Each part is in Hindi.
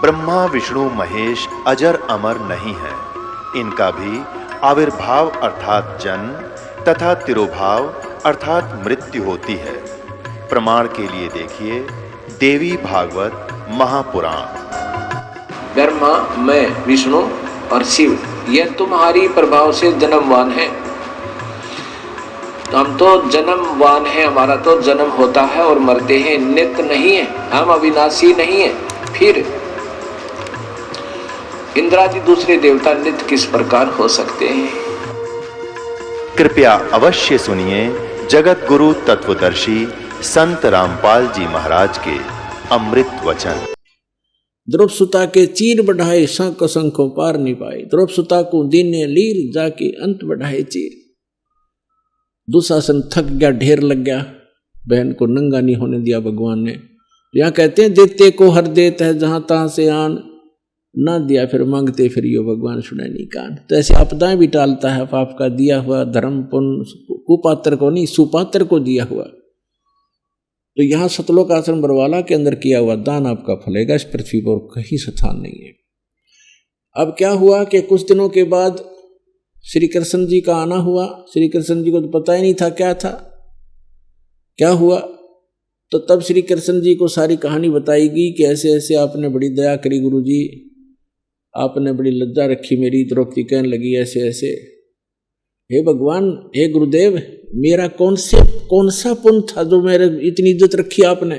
ब्रह्मा विष्णु महेश अजर अमर नहीं है। इनका भी आविर्भाव अर्थात जन्म तथा तिरोभाव अर्थात मृत्यु होती है। प्रमाण के लिए देखिए देवी भागवत महापुराण। ब्रह्मा, मैं, विष्णु और शिव, यह तुम्हारी प्रभाव से जन्मवान है। हम तो जन्मवान हैं, हमारा तो जन्म होता है और मरते हैं, नित्य नहीं है, हम अविनाशी नहीं है। फिर इंद्रादि दूसरे देवता नित्य किस प्रकार हो सकते हैं? कृपया अवश्य सुनिए जगत गुरु तत्वदर्शी संत रामपाल जी महाराज के अमृत वचन। द्रौप सुता के चीर बढ़ाए शंख शंखों पार नहीं पाए। द्रौप सुता को दीने लीर जाके अंत बढ़ाए चीर। दुशासन थक गया, ढेर लग गया, बहन को नंगा नहीं होने दिया भगवान ने। यहाँ कहते हैं देते को हर देता है जहां तहां से आन, ना दिया फिर मांगते फिर यो भगवान सुने नहीं कान। तो ऐसे आपदाएं भी टालता है पाप का दिया हुआ धर्म पुण्य, कुपात्र को नहीं सुपात्र को दिया हुआ। तो यहाँ सतलोक आश्रम बरवाला के अंदर किया हुआ दान आपका फलेगा, इस पृथ्वी पर कहीं स्थान नहीं है। अब क्या हुआ कि कुछ दिनों के बाद श्री कृष्ण जी का आना हुआ। श्री कृष्ण जी को तो पता ही नहीं था क्या था, क्या हुआ। तो तब श्री कृष्ण जी को सारी कहानी बताएगी कि ऐसे ऐसे आपने बड़ी दया करी गुरु जी, आपने बड़ी लज्जा रखी मेरी। द्रौपदी कहने लगी ऐसे ऐसे, हे भगवान, हे गुरुदेव, मेरा कौन सा पुण्य था जो मेरे इतनी इज्जत रखी आपने।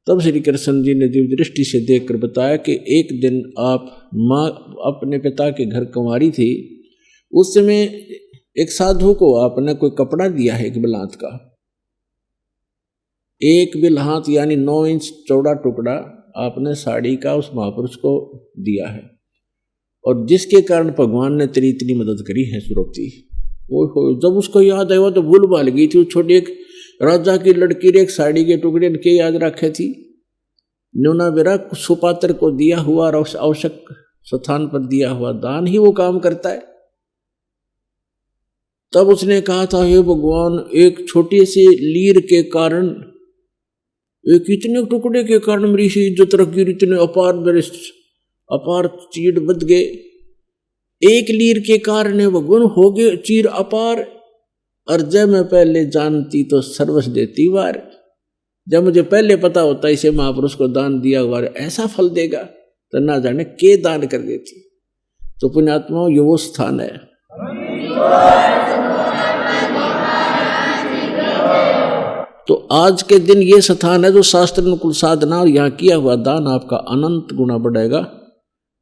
तब श्री कृष्ण जी ने दिव्य दृष्टि से देखकर बताया कि एक दिन आप माँ अपने पिता के घर कुंवारी थी, उस समय एक साधु को आपने कोई कपड़ा दिया है, एक बिलात का, एक बिलहात यानी 9 इंच चौड़ा टुकड़ा आपने साड़ी का उस महापुरुष को दिया है, और जिसके कारण भगवान ने तेरी इतनी मदद करी है द्रौपदी। जब उसको याद आया तो भूल भाल गई थी। छोटी एक राजा की लड़की ने एक साड़ी के टुकड़े के याद रखे थी, न्यूना बेरा सुपात्र को दिया हुआ और आवश्यक स्थान पर दिया हुआ दान ही वो काम करता है। तब उसने कहा था, हे भगवान, एक छोटे से लीर के कारण, एक इतने टुकड़े के कारण मेरी सी इज्जत रखी, इतने अपार चीड़ बद गए। एक लीर के कारण भगवान हो गए चीर अपार, और जब मैं पहले जानती तो सर्वस देती वार। जब मुझे पहले पता होता इसे महापुरुष को दान दिया हुआ ऐसा फल देगा, तो ना जाने के दान कर देती। तो पुण्यात्माओं, ये वो स्थान है। तो आज के दिन ये स्थान है जो शास्त्र अनुकूल साधना और यहाँ किया हुआ दान आपका अनंत गुना बढ़ाएगा,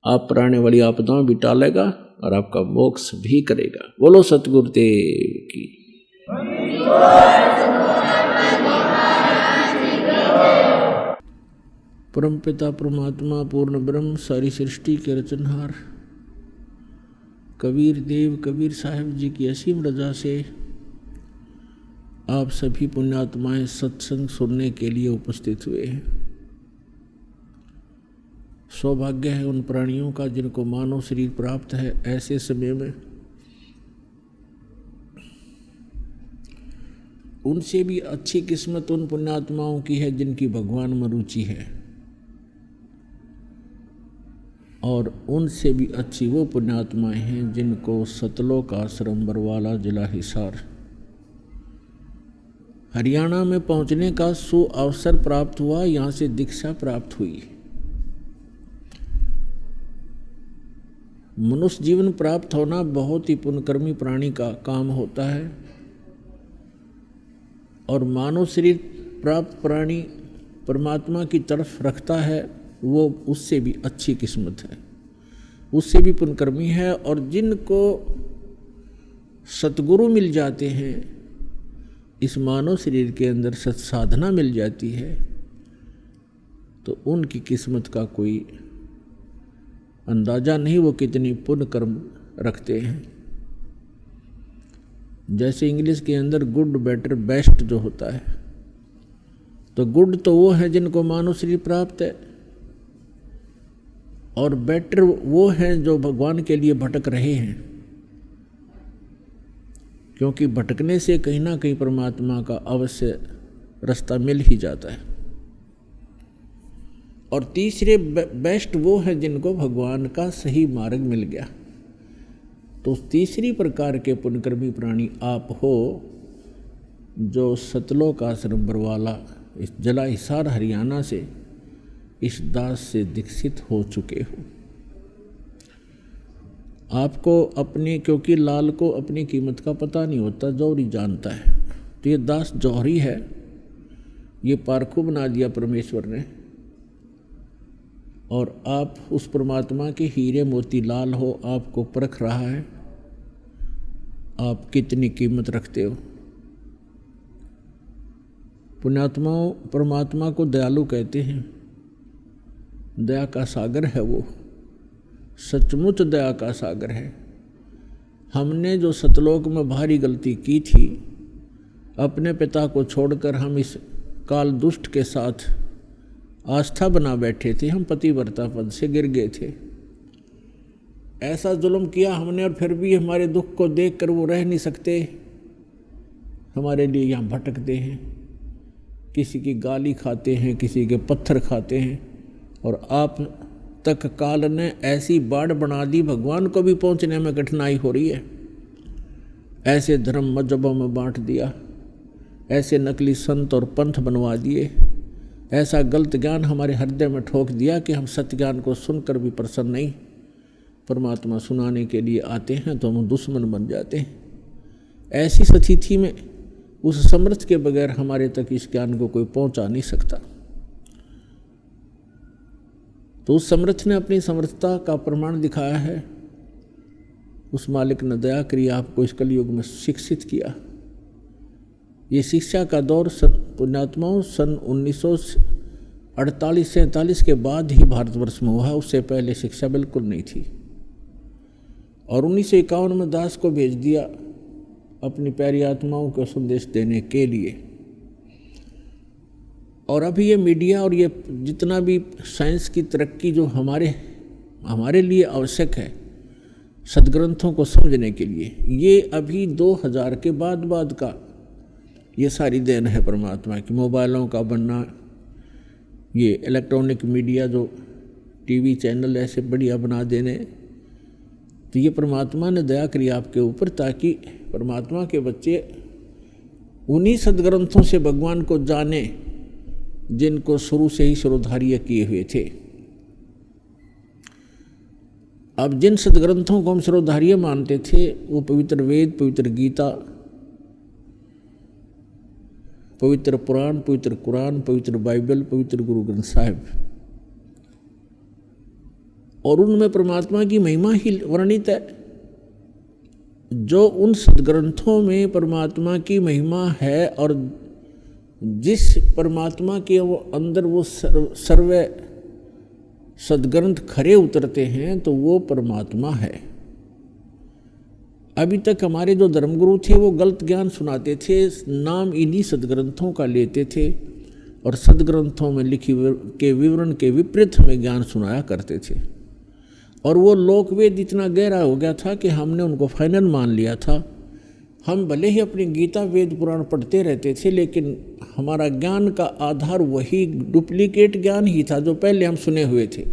आप पर आने वाली आपदाओं भी टालेगा और आपका मोक्ष भी करेगा। बोलो सतगुरुदेव की। परमपिता परमात्मा पूर्ण ब्रह्म सारी सृष्टि के रचनहार कबीर देव कबीर साहिब जी की असीम रजा से आप सभी पुण्यात्माएं सत्संग सुनने के लिए उपस्थित हुए हैं। सौभाग्य है उन प्राणियों का जिनको मानव शरीर प्राप्त है। ऐसे समय में उनसे भी अच्छी किस्मत उन पुण्यात्माओं की है जिनकी भगवान में रुचि है, और उनसे भी अच्छी वो पुण्यात्माएं हैं जिनको सतलोक आश्रम बरवाला जिला हिसार हरियाणा में पहुंचने का सुअवसर प्राप्त हुआ, यहाँ से दीक्षा प्राप्त हुई। मनुष्य जीवन प्राप्त होना बहुत ही पुण्यकर्मी प्राणी का काम होता है, और मानव शरीर प्राप्त प्राणी परमात्मा की तरफ रखता है, वो उससे भी अच्छी किस्मत है, उससे भी पुण्यकर्मी है। और जिनको सतगुरु मिल जाते हैं, इस मानव शरीर के अंदर सत्साधना मिल जाती है, तो उनकी किस्मत का कोई अंदाज़ा नहीं वो कितनी पुण्य कर्म रखते हैं। जैसे इंग्लिश के अंदर गुड बेटर बेस्ट जो होता है, तो गुड तो वो है जिनको मानव शरीर प्राप्त है, और बेटर वो हैं जो भगवान के लिए भटक रहे हैं, क्योंकि भटकने से कहीं ना कहीं परमात्मा का अवश्य रास्ता मिल ही जाता है। और तीसरे बेस्ट वो है जिनको भगवान का सही मार्ग मिल गया। तो तीसरी प्रकार के पुण्यकर्मी प्राणी आप हो जो सतलोक आश्रम बरवाला इस जिला हिसार हरियाणा से इस दास से दीक्षित हो चुके हो। आपको अपनी, क्योंकि लाल को अपनी कीमत का पता नहीं होता, जौहरी जानता है। तो ये दास जौहरी है, ये पारखू बना दिया परमेश्वर ने। और आप उस परमात्मा के हीरे मोती लाल हो, आपको परख रहा है आप कितनी कीमत रखते हो। पुण्यात्माओं, परमात्मा को दयालु कहते हैं, दया का सागर है वो, सचमुच दया का सागर है। हमने जो सतलोक में भारी गलती की थी, अपने पिता को छोड़कर हम इस काल दुष्ट के साथ आस्था बना बैठे थे, हम पतिव्रता पद से गिर गए थे। ऐसा जुल्म किया हमने, और फिर भी हमारे दुख को देखकर वो रह नहीं सकते, हमारे लिए यहाँ भटकते हैं, किसी की गाली खाते हैं, किसी के पत्थर खाते हैं। और आप तक काल ने ऐसी बाढ़ बना दी, भगवान को भी पहुँचने में कठिनाई हो रही है। ऐसे धर्म मजहबों में बांट दिया, ऐसे नकली संत और पंथ बनवा दिए, ऐसा गलत ज्ञान हमारे हृदय में ठोक दिया कि हम सत्य ज्ञान को सुनकर भी प्रसन्न नहीं, परमात्मा सुनाने के लिए आते हैं तो हम दुश्मन बन जाते हैं। ऐसी स्थिति में उस समर्थ के बगैर हमारे तक इस ज्ञान को कोई पहुंचा नहीं सकता। तो उस समर्थ ने अपनी समर्थता का प्रमाण दिखाया है। उस मालिक ने दया करी, आपको इस कलयुग में शिक्षित किया। ये शिक्षा का दौर पुण्यात्माओं सन 1948-47 के बाद ही भारतवर्ष में हुआ, उससे पहले शिक्षा बिल्कुल नहीं थी। और 1951 में दास को भेज दिया अपनी प्यारी आत्माओं को संदेश देने के लिए। और अभी ये मीडिया और ये जितना भी साइंस की तरक्की जो हमारे लिए आवश्यक है सदग्रंथों को समझने के लिए, ये अभी 2000 के बाद का ये सारी देन है परमात्मा की। मोबाइलों का बनना, ये इलेक्ट्रॉनिक मीडिया जो टीवी चैनल ऐसे बढ़िया बना देने, तो ये परमात्मा ने दया करी आपके ऊपर, ताकि परमात्मा के बच्चे उन्हीं सदग्रंथों से भगवान को जाने जिनको शुरू से ही शिरोधार्य किए हुए थे। अब जिन सदग्रंथों को हम शिरोधार्य मानते थे वो पवित्र वेद, पवित्र गीता, पवित्र पुराण, पवित्र कुरान, पवित्र बाइबल, पवित्र गुरु ग्रंथ साहिब, और उनमें परमात्मा की महिमा ही वर्णित है। जो उन सदग्रंथों में परमात्मा की महिमा है और जिस परमात्मा के वो अंदर वो सर्व सदग्रंथ खरे उतरते हैं, तो वो परमात्मा है। अभी तक हमारे जो धर्मगुरु थे वो गलत ज्ञान सुनाते थे, नाम इन्हीं सदग्रंथों का लेते थे और सदग्रंथों में लिखी के विवरण के विपरीत हमें ज्ञान सुनाया करते थे। और वो लोकवेद इतना गहरा हो गया था कि हमने उनको फाइनल मान लिया था। हम भले ही अपनी गीता वेद पुराण पढ़ते रहते थे, लेकिन हमारा ज्ञान का आधार वही डुप्लीकेट ज्ञान ही था जो पहले हम सुने हुए थे,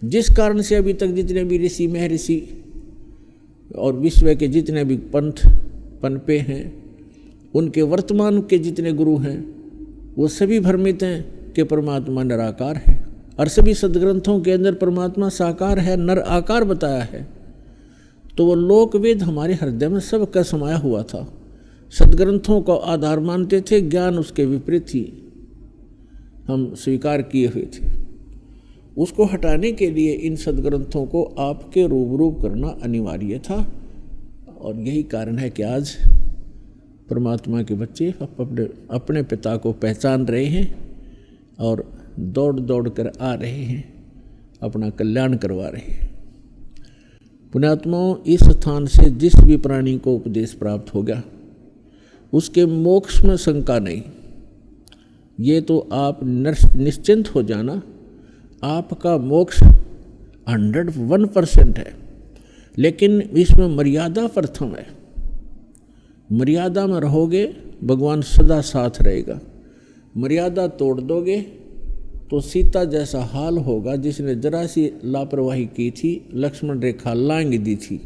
जिस कारण से अभी तक जितने भी ऋषि महर्षि और विश्व के जितने भी पंथ पनपे हैं, उनके वर्तमान के जितने गुरु हैं, वो सभी भ्रमित हैं कि परमात्मा निराकार है। और सभी सदग्रंथों के अंदर परमात्मा साकार है, नर आकार बताया है। तो वो लोकवेद हमारे हृदय में सब का समाया हुआ था। सदग्रंथों को आधार मानते थे, ज्ञान उसके विपरीत ही हम स्वीकार किए हुए थे। उसको हटाने के लिए इन सदग्रंथों को आपके रूबरू करना अनिवार्य था। और यही कारण है कि आज परमात्मा के बच्चे अपने पिता को पहचान रहे हैं और दौड़ दौड़ कर आ रहे हैं, अपना कल्याण करवा रहे हैं। पुण्यात्माओं, इस स्थान से जिस भी प्राणी को उपदेश प्राप्त हो गया उसके मोक्ष में शंका नहीं। ये तो आप निश्चिंत हो जाना, आपका मोक्ष 101% है। लेकिन इसमें मर्यादा प्रथम है। मर्यादा में रहोगे, भगवान सदा साथ रहेगा। मर्यादा तोड़ दोगे तो सीता जैसा हाल होगा जिसने जरा सी लापरवाही की थी, लक्ष्मण रेखा लांग दी थी,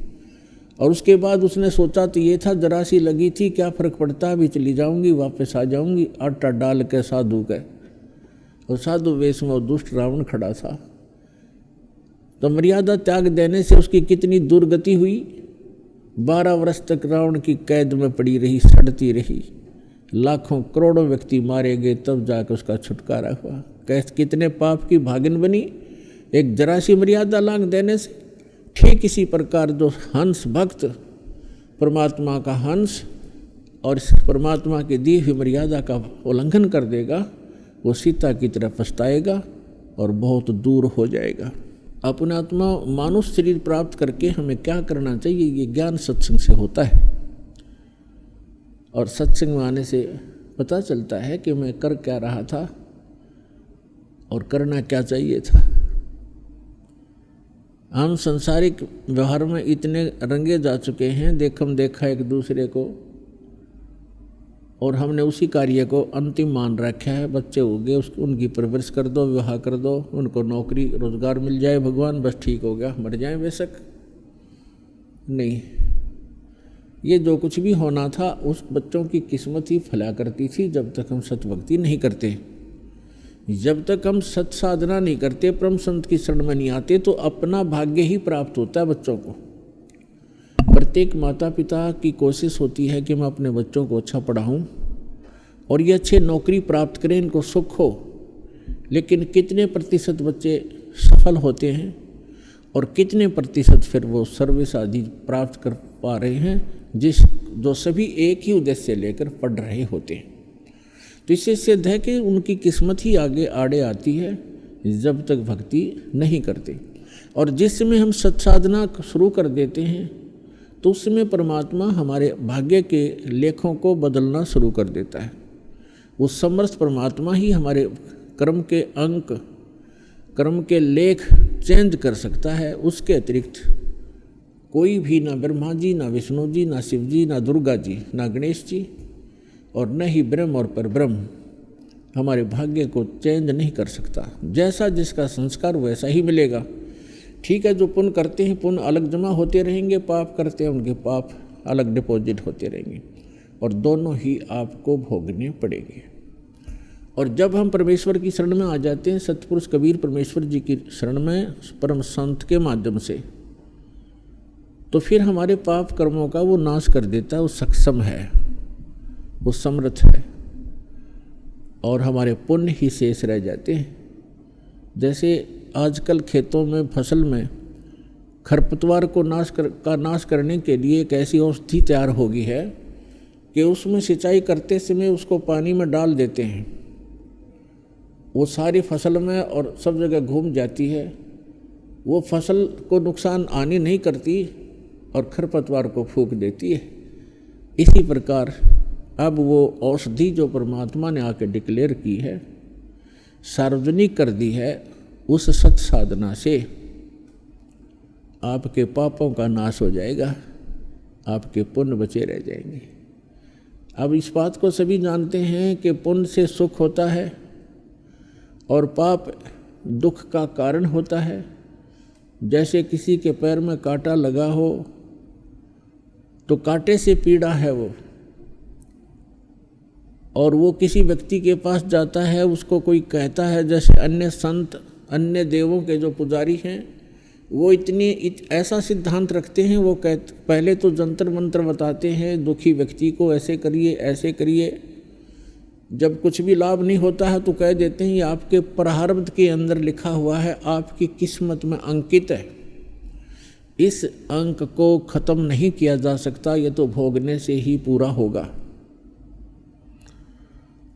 और उसके बाद उसने सोचा तो ये था जरा सी लगी थी, क्या फ़र्क पड़ता है, अभी चली जाऊंगी, वापस आ जाऊंगी, आटा डाल के साधु के। और साधु वेश में वो दुष्ट रावण खड़ा था। तो मर्यादा त्याग देने से उसकी कितनी दुर्गति हुई। 12 वर्ष तक रावण की कैद में पड़ी रही, सड़ती रही, लाखों करोड़ों व्यक्ति मारे गए, तब जाकर उसका छुटकारा हुआ। कैसे कितने पाप की भागिन बनी एक जरा सी मर्यादा लांघ देने से। ठीक इसी प्रकार जो हंस भक्त परमात्मा का हंस और इस परमात्मा की दी हुई मर्यादा का उल्लंघन कर देगा, वो सीता की तरफ पछताएगा और बहुत दूर हो जाएगा। अपने आत्मा मानुष शरीर प्राप्त करके हमें क्या करना चाहिए, ये ज्ञान सत्संग से होता है। और सत्संग में आने से पता चलता है कि मैं कर क्या रहा था और करना क्या चाहिए था। हम सांसारिक व्यवहार में इतने रंगे जा चुके हैं, देखम देखा एक दूसरे को, और हमने उसी कार्य को अंतिम मान रखा है। बच्चे हो गए, उनकी परवरिश कर दो, विवाह कर दो, उनको नौकरी रोजगार मिल जाए, भगवान बस ठीक हो गया, मर जाए बेशक। नहीं, ये जो कुछ भी होना था उस बच्चों की किस्मत ही फला करती थी जब तक हम सतभक्ति नहीं करते। जब तक हम सत साधना नहीं करते, परम संत की शरण में नहीं आते, तो अपना भाग्य ही प्राप्त होता है बच्चों को। प्रत्येक माता पिता की कोशिश होती है कि मैं अपने बच्चों को अच्छा पढ़ाऊं और ये अच्छे नौकरी प्राप्त करें, इनको सुख हो। लेकिन कितने प्रतिशत बच्चे सफल होते हैं और कितने प्रतिशत फिर वो सर्विस आदि प्राप्त कर पा रहे हैं, जो सभी एक ही उद्देश्य लेकर पढ़ रहे होते हैं। तो इससे सिद्ध है कि उनकी किस्मत ही आगे आड़े आती है जब तक भक्ति नहीं करते। और जिस समय हम सत्साधना शुरू कर देते हैं तो उस समय परमात्मा हमारे भाग्य के लेखों को बदलना शुरू कर देता है। वो समर्थ परमात्मा ही हमारे कर्म के अंक, कर्म के लेख चेंज कर सकता है। उसके अतिरिक्त कोई भी, ना ब्रह्मा जी, ना विष्णु जी, ना शिव जी, ना दुर्गा जी, ना गणेश जी, और न ही ब्रह्म और परब्रह्म हमारे भाग्य को चेंज नहीं कर सकता। जैसा जिसका संस्कार वैसा ही मिलेगा। ठीक है, जो पुण्य करते हैं पुण्य अलग जमा होते रहेंगे, पाप करते हैं उनके पाप अलग डिपॉजिट होते रहेंगे, और दोनों ही आपको भोगने पड़ेंगे। और जब हम परमेश्वर की शरण में आ जाते हैं, सतपुरुष कबीर परमेश्वर जी की शरण में परम संत के माध्यम से, तो फिर हमारे पाप कर्मों का वो नाश कर देता है। वो सक्षम है, वो समर्थ है, और हमारे पुण्य ही शेष रह जाते हैं। जैसे आजकल खेतों में, फसल में खरपतवार को नाश करने के लिए एक ऐसी औषधि तैयार हो गई है कि उसमें सिंचाई करते समय उसको पानी में डाल देते हैं, वो सारी फसल में और सब जगह घूम जाती है। वो फसल को नुकसान आनी नहीं करती और खरपतवार को फूंक देती है। इसी प्रकार अब वो औषधि जो परमात्मा ने आके डिक्लेयर की है, सार्वजनिक कर दी है, उस सत साधना से आपके पापों का नाश हो जाएगा, आपके पुण्य बचे रह जाएंगे। अब इस बात को सभी जानते हैं कि पुण्य से सुख होता है और पाप दुख का कारण होता है। जैसे किसी के पैर में कांटा लगा हो तो कांटे से पीड़ा है वो, और वो किसी व्यक्ति के पास जाता है, उसको कोई कहता है, जैसे अन्य संत, अन्य देवों के जो पुजारी हैं, वो ऐसा सिद्धांत रखते हैं, वो पहले तो जंतर मंत्र बताते हैं दुखी व्यक्ति को, ऐसे करिए ऐसे करिए। जब कुछ भी लाभ नहीं होता है तो कह देते हैं ये आपके प्रारब्ध के अंदर लिखा हुआ है, आपकी किस्मत में अंकित है, इस अंक को खत्म नहीं किया जा सकता, ये तो भोगने से ही पूरा होगा।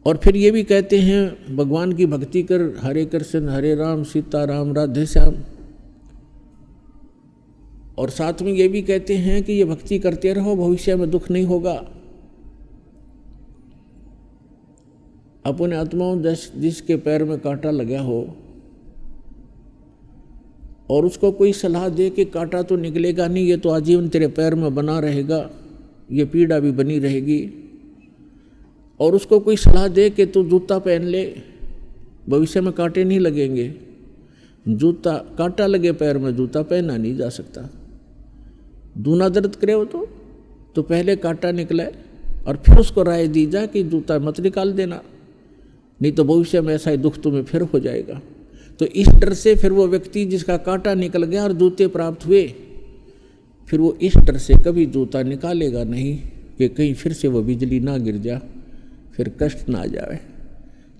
और फिर ये भी कहते हैं भगवान की भक्ति कर, हरे कृष्ण हरे राम सीताराम राधे श्याम। और साथ में ये भी कहते हैं कि ये भक्ति करते रहो, भविष्य में दुख नहीं होगा। अपने आत्माओं जिसके पैर में कांटा लगा हो और उसको कोई सलाह दे कि कांटा तो निकलेगा नहीं, ये तो आजीवन तेरे पैर में बना रहेगा, ये पीड़ा भी बनी रहेगी, और उसको कोई सलाह दे कि तू जूता पहन ले, भविष्य में कांटे नहीं लगेंगे। जूता कांटा लगे पैर में, जूता पहना नहीं जा सकता। दूना दर्द करे हो तो पहले कांटा निकले और फिर उसको राय दी जा कि जूता मत निकाल देना, नहीं तो भविष्य में ऐसा ही दुख तुम्हें फिर हो जाएगा। तो इस डर से फिर वो व्यक्ति जिसका कांटा निकल गया और जूते प्राप्त हुए, फिर वो इस डर से कभी जूता निकालेगा नहीं कि कहीं फिर से वो बिजली ना गिर जा, फिर कष्ट ना आ जाए।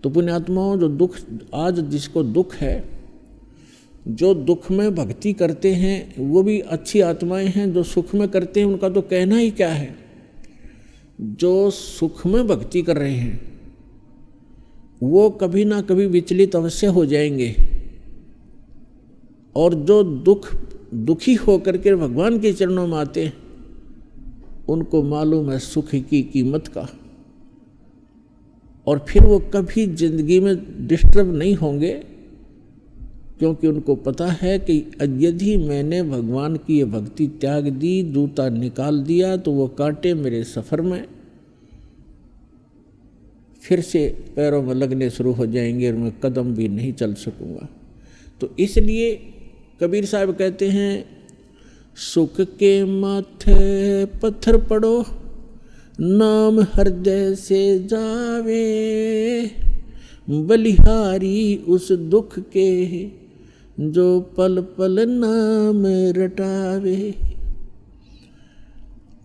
तो पुण्यात्माओं, जो दुख आज जिसको दुख है, जो दुख में भक्ति करते हैं वो भी अच्छी आत्माएं हैं। जो सुख में करते हैं उनका तो कहना ही क्या है। जो सुख में भक्ति कर रहे हैं वो कभी ना कभी विचलित अवश्य हो जाएंगे, और जो दुखी होकर के भगवान के चरणों में आते हैं उनको मालूम है सुख की कीमत का, और फिर वो कभी जिंदगी में डिस्टर्ब नहीं होंगे, क्योंकि उनको पता है कि यदि मैंने भगवान की ये भक्ति त्याग दी, जूता निकाल दिया, तो वो कांटे मेरे सफ़र में फिर से पैरों में लगने शुरू हो जाएंगे और मैं कदम भी नहीं चल सकूंगा। तो इसलिए कबीर साहब कहते हैं, सुख के माथे पत्थर पड़ो, नाम हृदय से जावे, बलिहारी उस दुख के जो पल पल नाम रटावे।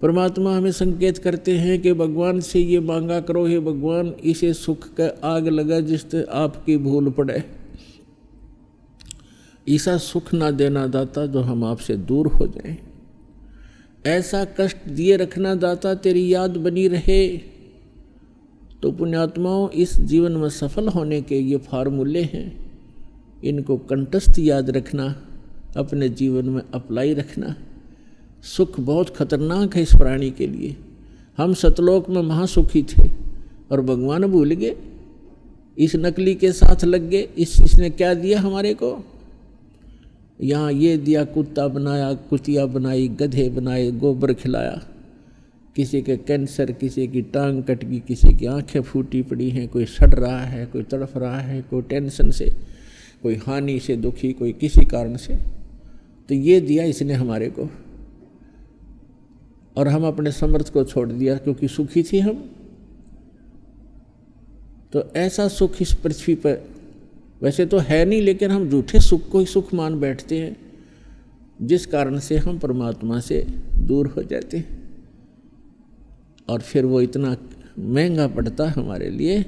परमात्मा हमें संकेत करते हैं कि भगवान से ये मांगा करो, हे भगवान इसे सुख का आग लगा जिससे आपकी भूल पड़े, ऐसा सुख ना देना दाता जो हम आपसे दूर हो जाएं, ऐसा कष्ट दिए रखना दाता तेरी याद बनी रहे। तो पुण्यात्माओं, इस जीवन में सफल होने के ये फार्मूले हैं, इनको कंठस्थ याद रखना, अपने जीवन में अप्लाई रखना। सुख बहुत खतरनाक है इस प्राणी के लिए। हम सतलोक में महासुखी थे और भगवान भूल गए, इस नकली के साथ लग गए। इसने क्या दिया हमारे को? यहाँ ये दिया, कुत्ता बनाया, कुतिया बनाई, गधे बनाए, गोबर खिलाया, किसी के कैंसर, किसी की टांग कट गई, किसी की आंखें फूटी पड़ी हैं, कोई सड़ रहा है, कोई तड़फ रहा है, कोई टेंशन से, कोई हानि से दुखी, कोई किसी कारण से। तो ये दिया इसने हमारे को, और हम अपने समर्थ को छोड़ दिया क्योंकि सुखी थी हम। तो ऐसा सुख इस पृथ्वी पर वैसे तो है नहीं, लेकिन हम झूठे सुख को ही सुख मान बैठते हैं, जिस कारण से हम परमात्मा से दूर हो जाते हैं, और फिर वो इतना महंगा पड़ता है हमारे लिए।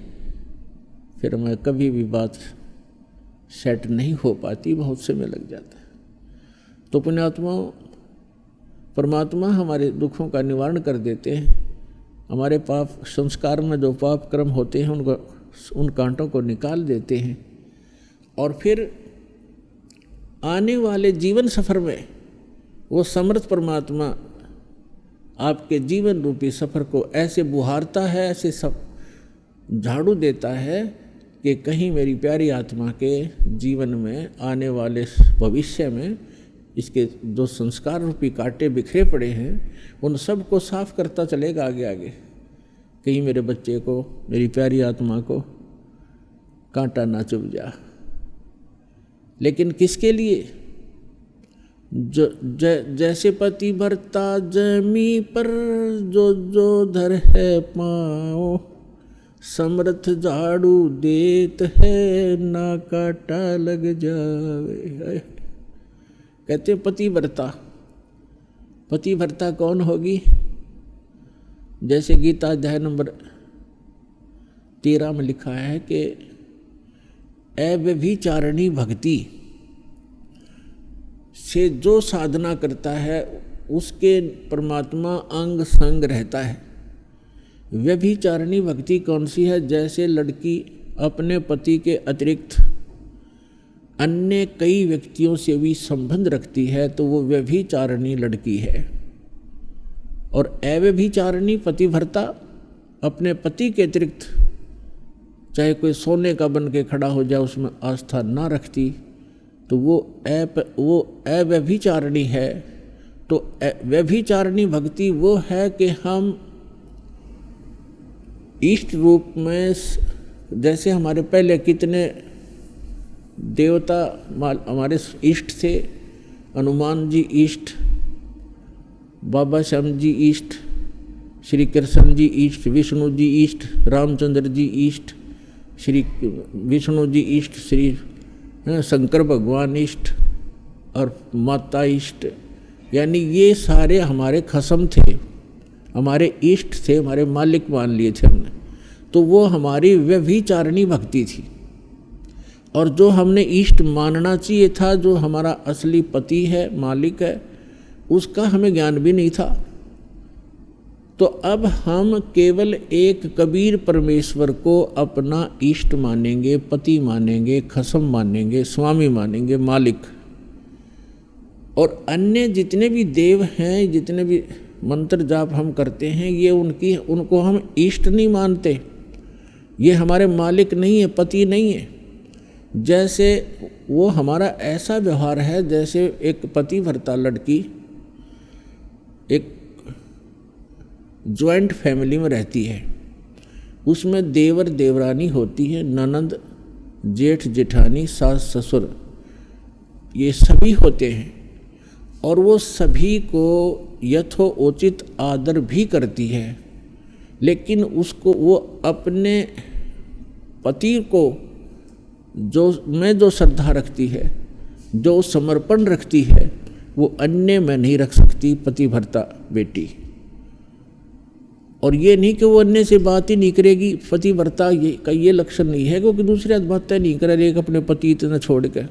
फिर हमें कभी भी बात सेट नहीं हो पाती, बहुत समय लग जाता है। तो पुण्यात्माओं, परमात्मा हमारे दुखों का निवारण कर देते हैं। हमारे पाप संस्कार में जो पाप कर्म होते हैं उनको, उन कांटों को निकाल देते हैं, और फिर आने वाले जीवन सफ़र में वो समर्थ परमात्मा आपके जीवन रूपी सफ़र को ऐसे बुहारता है, ऐसे सब झाड़ू देता है कि कहीं मेरी प्यारी आत्मा के जीवन में आने वाले भविष्य में इसके जो संस्कार रूपी कांटे बिखरे पड़े हैं उन सब को साफ करता चलेगा आगे आगे। कहीं मेरे बच्चे को, मेरी प्यारी आत्मा को कांटा ना चुभ जा। लेकिन किसके लिए? जो जैसे पति भरता जमी पर जो जो धर है पाँव, समर्थ झाड़ू देत है ना कांटा लग जावे। कहते पति भरता, पति भरता कौन होगी? जैसे गीता अध्याय नंबर 13 में लिखा है कि अव्यभिचारिणी भक्ति से जो साधना करता है उसके परमात्मा अंग संग रहता है। व्यभिचारिणी भक्ति कौन सी है? जैसे लड़की अपने पति के अतिरिक्त अन्य कई व्यक्तियों से भी संबंध रखती है तो वो व्यभिचारिणी लड़की है। और अव्यभिचारिणी पतिव्रता अपने पति के अतिरिक्त चाहे कोई सोने का बन के खड़ा हो जाए उसमें आस्था ना रखती तो वो अव्यभिचारिणी है। तो व्यभिचारिणी भक्ति वो है कि हम इष्ट रूप में, जैसे हमारे पहले कितने देवता हमारे इष्ट थे, हनुमान जी इष्ट, बाबा श्याम जी इष्ट, श्री कृष्ण जी इष्ट, विष्णु जी इष्ट, रामचंद्र जी इष्ट, श्री विष्णु जी इष्ट, श्री शंकर भगवान इष्ट और माता इष्ट, यानी ये सारे हमारे खसम थे, हमारे इष्ट थे, हमारे मालिक मान लिए थे हमने। तो वो हमारी व्यभिचारिणी भक्ति थी। और जो हमने इष्ट मानना चाहिए था, जो हमारा असली पति है, मालिक है, उसका हमें ज्ञान भी नहीं था। तो अब हम केवल एक कबीर परमेश्वर को अपना इष्ट मानेंगे, पति मानेंगे, खसम मानेंगे, स्वामी मानेंगे, मालिक। और अन्य जितने भी देव हैं, जितने भी मंत्र जाप हम करते हैं, ये उनको हम इष्ट नहीं मानते, ये हमारे मालिक नहीं है, पति नहीं है। जैसे वो हमारा ऐसा व्यवहार है जैसे एक पति भर्ता लड़की एक जॉइंट फैमिली में रहती है, उसमें देवर देवरानी होती है, ननंद जेठ जेठानी सास ससुर, ये सभी होते हैं। और वो सभी को यथोचित आदर भी करती है, लेकिन उसको वो अपने पति को जो श्रद्धा रखती है, जो समर्पण रखती है, वो अन्य में नहीं रख सकती पति भर्ता बेटी। और ये नहीं कि वो अन्य से बात ही नहीं करेगी, पति भर्ता का ये लक्षण नहीं है क्योंकि दूसरे बातें नहीं करे, एक अपने पति इतना छोड़ के।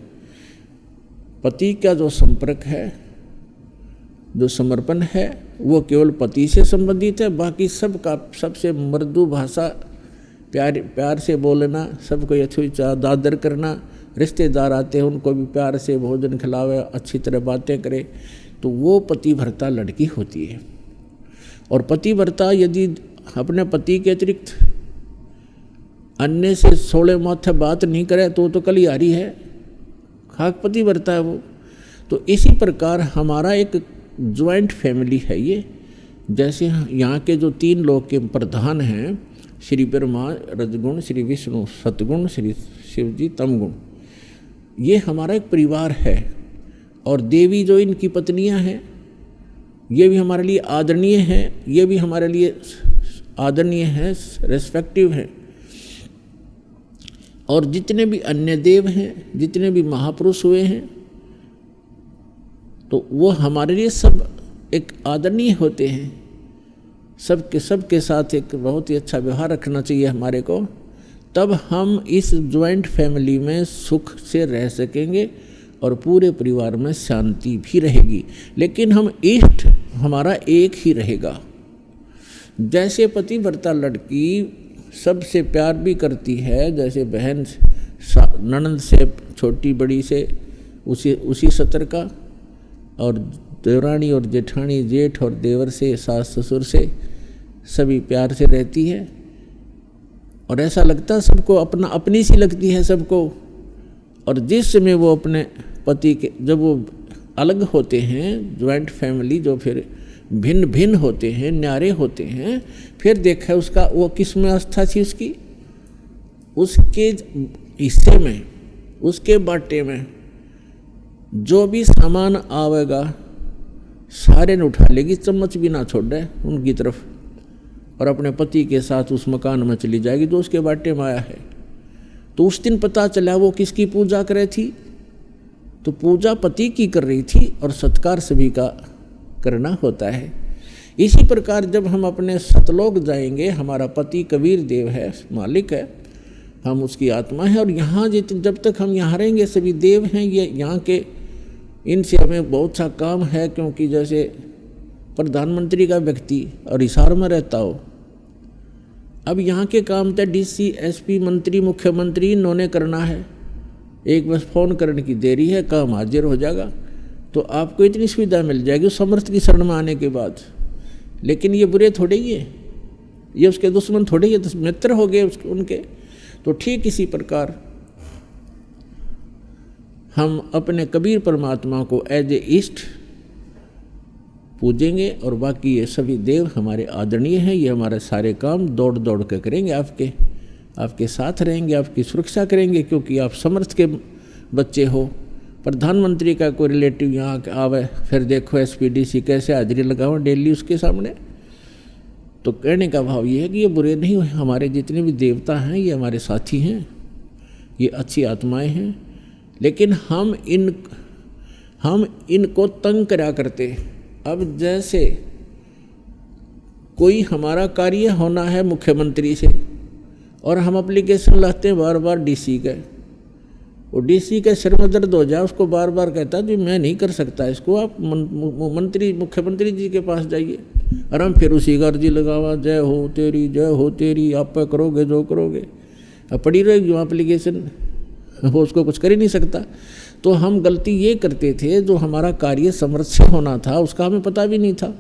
पति का जो संपर्क है, जो समर्पण है, वो केवल पति से संबंधित है। बाकी सबका सबसे मृदु भाषा, प्यार से बोलना, सबको यथोचित आदर करना, रिश्तेदार आते हैं उनको भी प्यार से भोजन खिलावे, अच्छी तरह बातें करे, तो वो पति भर्ता लड़की होती है। और पति भर्ता यदि अपने पति के अतिरिक्त अन्य से 16 माथे बात नहीं करे तो वो तो कलियारी है, खाक पति भर्ता है वो। तो इसी प्रकार हमारा एक ज्वाइंट फैमिली है ये। जैसे यहाँ के जो 3 लोक के प्रधान हैं, श्री ब्रह्मा रजगुण, श्री विष्णु सतगुण, श्री शिव जी तमगुण, ये हमारा एक परिवार है। और देवी जो इनकी पत्नियां हैं, ये भी हमारे लिए आदरणीय हैं, ये भी हमारे लिए आदरणीय हैं, रेस्पेक्टिव हैं। और जितने भी अन्य देव हैं, जितने भी महापुरुष हुए हैं, तो वो हमारे लिए सब एक आदरणीय होते हैं। सबके साथ एक बहुत ही अच्छा व्यवहार रखना चाहिए हमारे को, तब हम इस ज्वाइंट फैमिली में सुख से रह सकेंगे और पूरे परिवार में शांति भी रहेगी। लेकिन हम इष्ट हमारा एक ही रहेगा। जैसे पति भर्ता लड़की सबसे प्यार भी करती है, जैसे बहन ननंद से, छोटी बड़ी से उसी सतर का, और देवरानी और जेठानी, जेठ और देवर से, सास ससुर से सभी प्यार से रहती है। और ऐसा लगता है सबको अपनी सी लगती है सबको। और जिस समय वो अपने पति के, जब वो अलग होते हैं, ज्वाइंट फैमिली जो फिर भिन्न भिन्न होते हैं, न्यारे होते हैं, फिर देखा उसका वो किस में आस्था थी उसकी, उसके हिस्से में, उसके बाटे में जो भी सामान आवेगा सारे ने उठा लेगी, चम्मच भी ना छोड़ रहे उनकी तरफ, और अपने पति के साथ उस मकान में चली जाएगी जो उसके बाटे में आया है। तो उस दिन पता चला वो किसकी पूजा कर रही थी, तो पूजा पति की कर रही थी और सत्कार सभी का करना होता है। इसी प्रकार जब हम अपने सतलोक जाएंगे, हमारा पति कबीर देव है, मालिक है, हम उसकी आत्मा है। और यहाँ जब तक हम यहाँ रहेंगे सभी देव हैं, ये यहाँ के, इनसे हमें बहुत सा काम है। क्योंकि जैसे प्रधानमंत्री का व्यक्ति और हिसार में रहता हो, अब यहाँ के काम तो डीसी, एसपी, मंत्री, मुख्यमंत्री इन्होंने करना है। एक बस फ़ोन करने की देरी है, काम हाजिर हो जाएगा। तो आपको इतनी सुविधा मिल जाएगी उस समर्थ की शरण में आने के बाद। लेकिन ये बुरे थोड़े ही है, ये उसके दुश्मन थोड़े ही, मित्र हो गए उनके। तो ठीक इसी प्रकार हम अपने कबीर परमात्मा को एज ए इष्ट पूजेंगे, और बाकी ये सभी देव हमारे आदरणीय हैं। ये हमारे सारे काम दौड़ दौड़ कर करेंगे, आपके साथ रहेंगे, आपकी सुरक्षा करेंगे, क्योंकि आप समर्थ के बच्चे हो, प्रधानमंत्री का कोई रिलेटिव यहाँ आवे, फिर देखो एसपीडीसी कैसे हाजिरी लगाओ डेली उसके सामने। तो कहने का भाव ये है कि ये बुरे नहीं हुए, हमारे जितने भी देवता हैं ये हमारे साथी हैं, ये अच्छी आत्माएं हैं, लेकिन हम इनको तंग करा करते। अब जैसे कोई हमारा कार्य होना है मुख्यमंत्री से और हम एप्लीकेशन लाते हैं बार बार डीसी का, वो डीसी का सिर में दर्द हो जाए, उसको बार बार कहता है जी मैं नहीं कर सकता इसको, आप मुख्यमंत्री जी के पास जाइए, और हम फिर उसी का अर्जी लगावा, जय हो तेरी, आप पे करोगे जो करोगे, अब पड़ी रहेगी वहाँ एप्लीकेशन, वो उसको कुछ कर ही नहीं सकता। तो हम गलती ये करते थे, जो हमारा कार्य समर्थ से होना था उसका हमें पता भी नहीं था,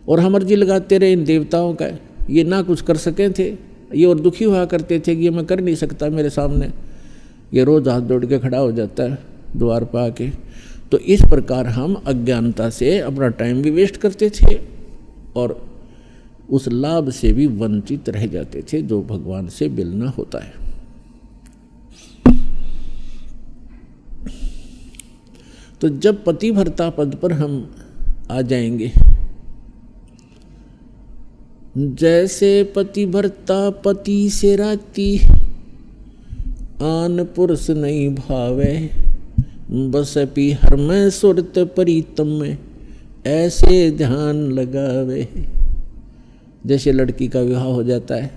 और हम अर्जी लगाते रहे इन देवताओं का, ये ना कुछ कर सके थे, ये और दुखी हुआ करते थे कि ये मैं कर नहीं सकता, मेरे सामने ये रोज़ हाथ जोड़ के खड़ा हो जाता है द्वार पर आके। तो इस प्रकार हम अज्ञानता से अपना टाइम भी वेस्ट करते थे और उस लाभ से भी वंचित रह जाते थे जो भगवान से मिलना होता है। तो जब पतिव्रता पद पर हम आ जाएंगे, जैसे पतिव्रता पति से राती, आन पुरुष नहीं भावे, बस पी हर में सुरत प्रीतम में, ऐसे ध्यान लगावे। जैसे लड़की का विवाह हो जाता है,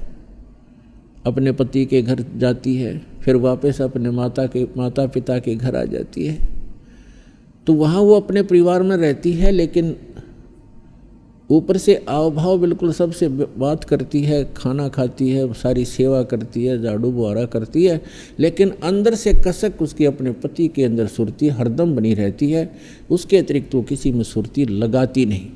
अपने पति के घर जाती है, फिर वापस अपने माता पिता के घर आ जाती है, तो वहाँ वो अपने परिवार में रहती है, लेकिन ऊपर से आव भाव बिल्कुल सबसे बात करती है, खाना खाती है, सारी सेवा करती है, झाड़ू बुहारा करती है, लेकिन अंदर से कसक उसकी अपने पति के अंदर सुरती हरदम बनी रहती है, उसके अतिरिक्त वो किसी में सुरती लगाती नहीं।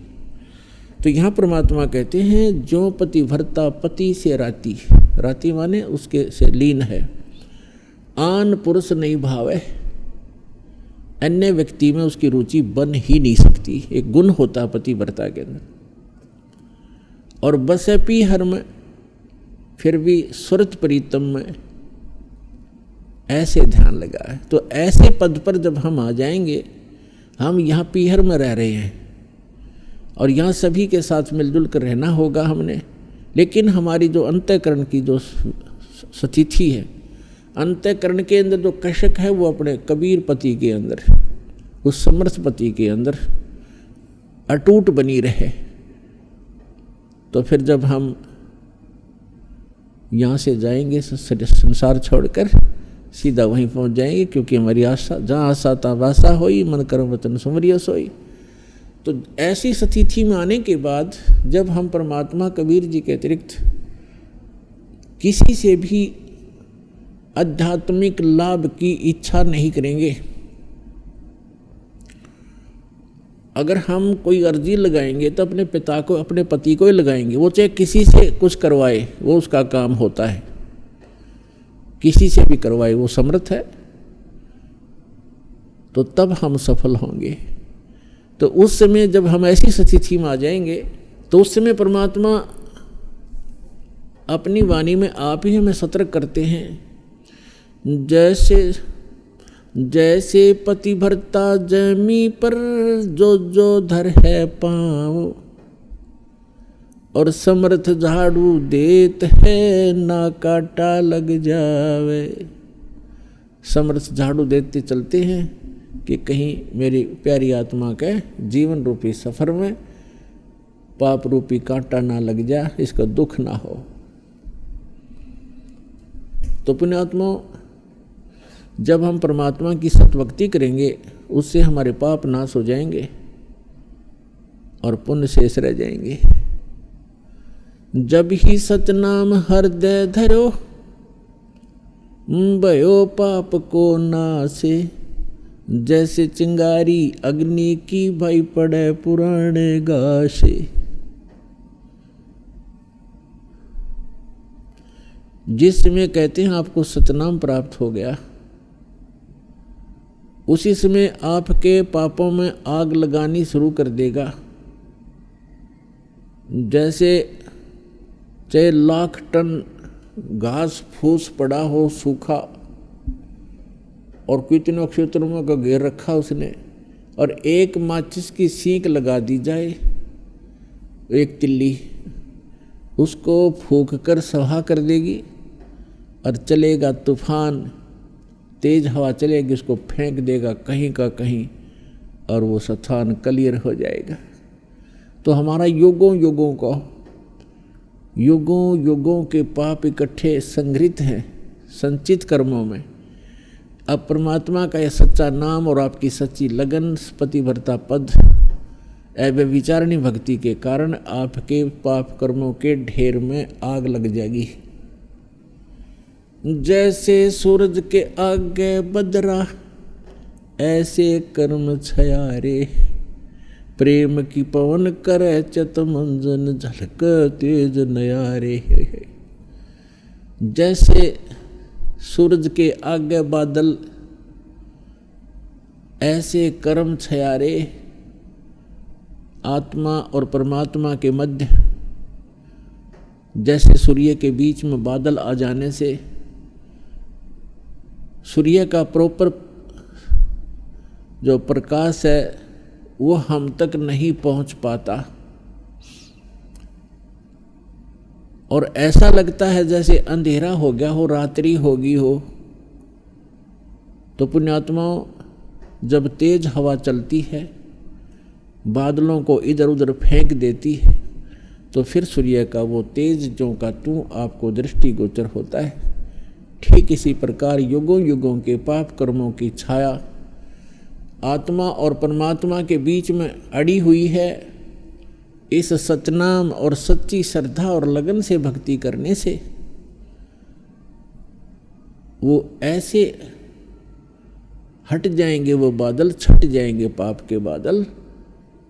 तो यहाँ परमात्मा कहते हैं जो पतिव्रता पति से राती, राती माने उसके से लीन है, आन पुरुष नहीं भावे, अन्य व्यक्ति में उसकी रुचि बन ही नहीं सकती, एक गुण होता है पतिव्रता के अंदर। और बसपी हर में, फिर भी सुरत प्रीतम में, ऐसे ध्यान लगा है। तो ऐसे पद पर जब हम आ जाएंगे, हम यहाँ पीहर में रह रहे हैं और यहाँ सभी के साथ मिलजुल कर रहना होगा हमने, लेकिन हमारी जो अंतःकरण की जो स्थिति है, अंतःकरण के अंदर जो कशक है वो अपने कबीर पति के अंदर, उस समर्थ पति के अंदर अटूट बनी रहे। तो फिर जब हम यहाँ से जाएंगे संसार छोड़कर, सीधा वहीं पहुँच जाएंगे, क्योंकि हमारी आशा जहाँ आशा ता वासा होई, मन कर्म वचन सुमरियो सोई। तो ऐसी स्थिति में आने के बाद जब हम परमात्मा कबीर जी के अतिरिक्त किसी से भी आध्यात्मिक लाभ की इच्छा नहीं करेंगे, अगर हम कोई अर्जी लगाएंगे तो अपने पिता को, अपने पति को ही लगाएंगे, वो चाहे किसी से कुछ करवाए, वो उसका काम होता है, किसी से भी करवाए, वो समर्थ है, तो तब हम सफल होंगे। तो उस समय जब हम ऐसी स्थिति में आ जाएंगे, तो उस समय परमात्मा अपनी वाणी में आप ही हमें सतर्क करते हैं। जैसे पतिव्रता जमी पर जो धर है पाँव, और समर्थ झाड़ू देत है ना काटा लग जावे। समर्थ झाड़ू देते चलते हैं कि कहीं मेरी प्यारी आत्मा के जीवन रूपी सफर में पाप रूपी कांटा ना लग जा, इसका दुख ना हो। तो पुण्यात्मा, जब हम परमात्मा की सतभक्ति करेंगे, उससे हमारे पाप नाश हो जाएंगे और पुण्य शेष रह जाएंगे। जब ही सतनाम हृदय धरो, भयो पाप को नासे। जैसे चिंगारी अग्नि की भई पड़े पुराने गाशे। जिस समय कहते हैं आपको सतनाम प्राप्त हो गया, उसी समय आपके पापों में आग लगानी शुरू कर देगा। जैसे चाहे लाख टन घास फूस पड़ा हो सूखा, और कितनों क्षेत्रों का घेर रखा उसने, और एक माचिस की सीख लगा दी जाए, एक तिल्ली, उसको फूंक कर सवा कर देगी और चलेगा तूफान, तेज हवा चलेगी, उसको फेंक देगा कहीं का कहीं और वो स्थान क्लियर हो जाएगा। तो हमारा युगों युगों के पाप इकट्ठे संग्रहित हैं संचित कर्मों में। अब परमात्मा का यह सच्चा नाम और आपकी सच्ची लगन, पतिव्रता पद, अव्यभिचारिणी भक्ति के कारण आपके पाप कर्मों के ढेर में आग लग जाएगी। जैसे सूरज के आगे बदरा, ऐसे कर्म छयारे, प्रेम की पवन करे चत मंजन, झलक तेज नयारे। जैसे सूरज के आगे बादल, ऐसे कर्म छयारे, आत्मा और परमात्मा के मध्य जैसे सूर्य के बीच में बादल आ जाने से सूर्य का प्रॉपर जो प्रकाश है वो हम तक नहीं पहुंच पाता, और ऐसा लगता है जैसे अंधेरा हो गया हो, रात्रि होगी हो। तो पुण्यात्माओं, जब तेज हवा चलती है, बादलों को इधर उधर फेंक देती है, तो फिर सूर्य का वो तेज जो का तू आपको दृष्टिगोचर होता है। ठीक इसी प्रकार युगों युगों के पाप कर्मों की छाया आत्मा और परमात्मा के बीच में अड़ी हुई है। इस सतनाम और सच्ची श्रद्धा और लगन से भक्ति करने से वो ऐसे हट जाएंगे, वो बादल छट जाएंगे, पाप के बादल।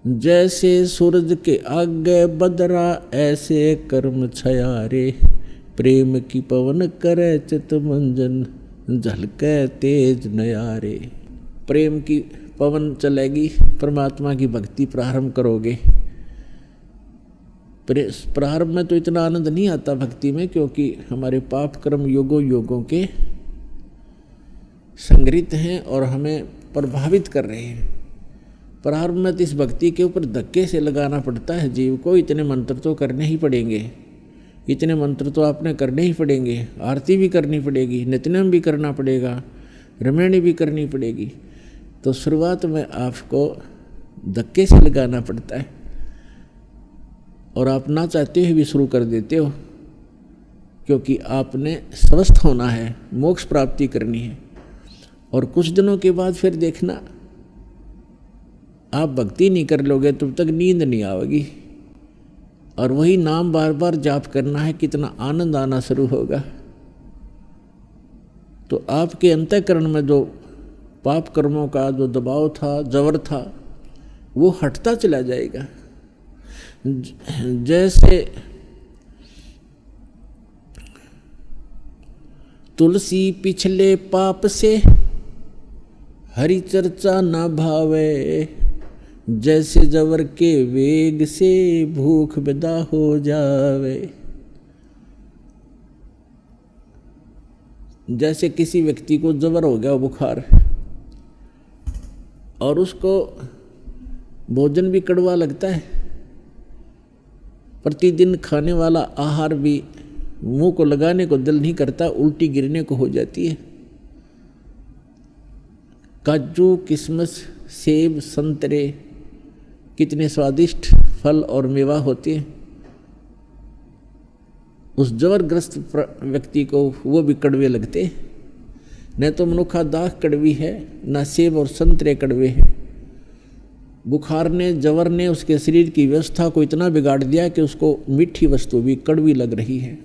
जैसे सूरज के आगे बदरा, ऐसे कर्म छयारे, प्रेम की पवन करे चित मंजन, झलके तेज नयारे। प्रेम की पवन चलेगी, परमात्मा की भक्ति प्रारंभ करोगे। प्रारंभ में तो इतना आनंद नहीं आता भक्ति में, क्योंकि हमारे पाप कर्म युगों युगों के संग्रहित हैं और हमें प्रभावित कर रहे हैं। प्रारंभ में तो इस भक्ति के ऊपर धक्के से लगाना पड़ता है जीव को। इतने मंत्र तो करने ही पड़ेंगे, इतने मंत्र तो आपने करने ही पड़ेंगे, आरती भी करनी पड़ेगी, नित्यनेम भी करना पड़ेगा, रमणी भी करनी पड़ेगी। तो शुरुआत में आपको धक्के से लगाना पड़ता है और आप ना चाहते हुए भी शुरू कर देते हो, क्योंकि आपने स्वस्थ होना है, मोक्ष प्राप्ति करनी है। और कुछ दिनों के बाद फिर देखना, आप भक्ति नहीं कर लोगे तब तक नींद नहीं आएगी, और वही नाम बार बार जाप करना है, कितना आनंद आना शुरू होगा। तो आपके अंतःकरण में जो पाप कर्मों का जो दबाव था, जबर था, वो हटता चला जाएगा। जैसे तुलसी पिछले पाप से हरि चर्चा न भावे, जैसे जवर के वेग से भूख विदा हो जावे। जैसे किसी व्यक्ति को जबर हो गया, बुखार, और उसको भोजन भी कड़वा लगता है, प्रतिदिन खाने वाला आहार भी मुंह को लगाने को दिल नहीं करता, उल्टी गिरने को हो जाती है। काजू, किशमिश, सेब, संतरे कितने स्वादिष्ट फल और मेवा होते हैं, उस जबरग्रस्त व्यक्ति को वो भी कड़वे लगते। न तो मनुखा दाख कड़वी है, न सेब और संतरे कड़वे हैं। बुखार ने, जवर ने उसके शरीर की व्यवस्था को इतना बिगाड़ दिया कि उसको मीठी वस्तु भी कड़वी लग रही है।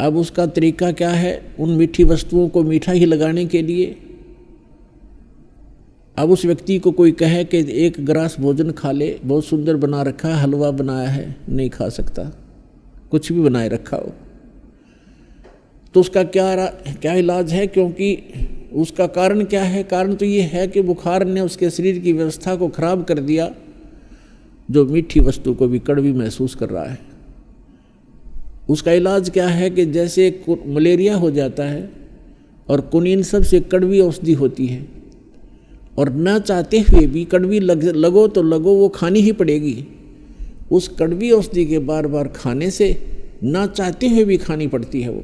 अब उसका तरीका क्या है? उन मीठी वस्तुओं को मीठा ही लगाने के लिए अब उस व्यक्ति को कोई कहे कि एक गिलास भोजन खा ले, बहुत सुंदर बना रखा है, हलवा बनाया है, नहीं खा सकता, कुछ भी बनाए रखा हो। तो उसका क्या इलाज है? क्योंकि उसका कारण क्या है? कारण तो ये है कि बुखार ने उसके शरीर की व्यवस्था को खराब कर दिया, जो मीठी वस्तु को भी कड़वी महसूस कर रहा है। उसका इलाज क्या है कि जैसे मलेरिया हो जाता है, और कुनीन सबसे कड़वी औषधि होती है, और न चाहते हुए भी कड़वी लगो तो लगो, वो खानी ही पड़ेगी। उस कड़वी औषधि के बार बार खाने से न चाहते हुए भी खानी पड़ती है वो,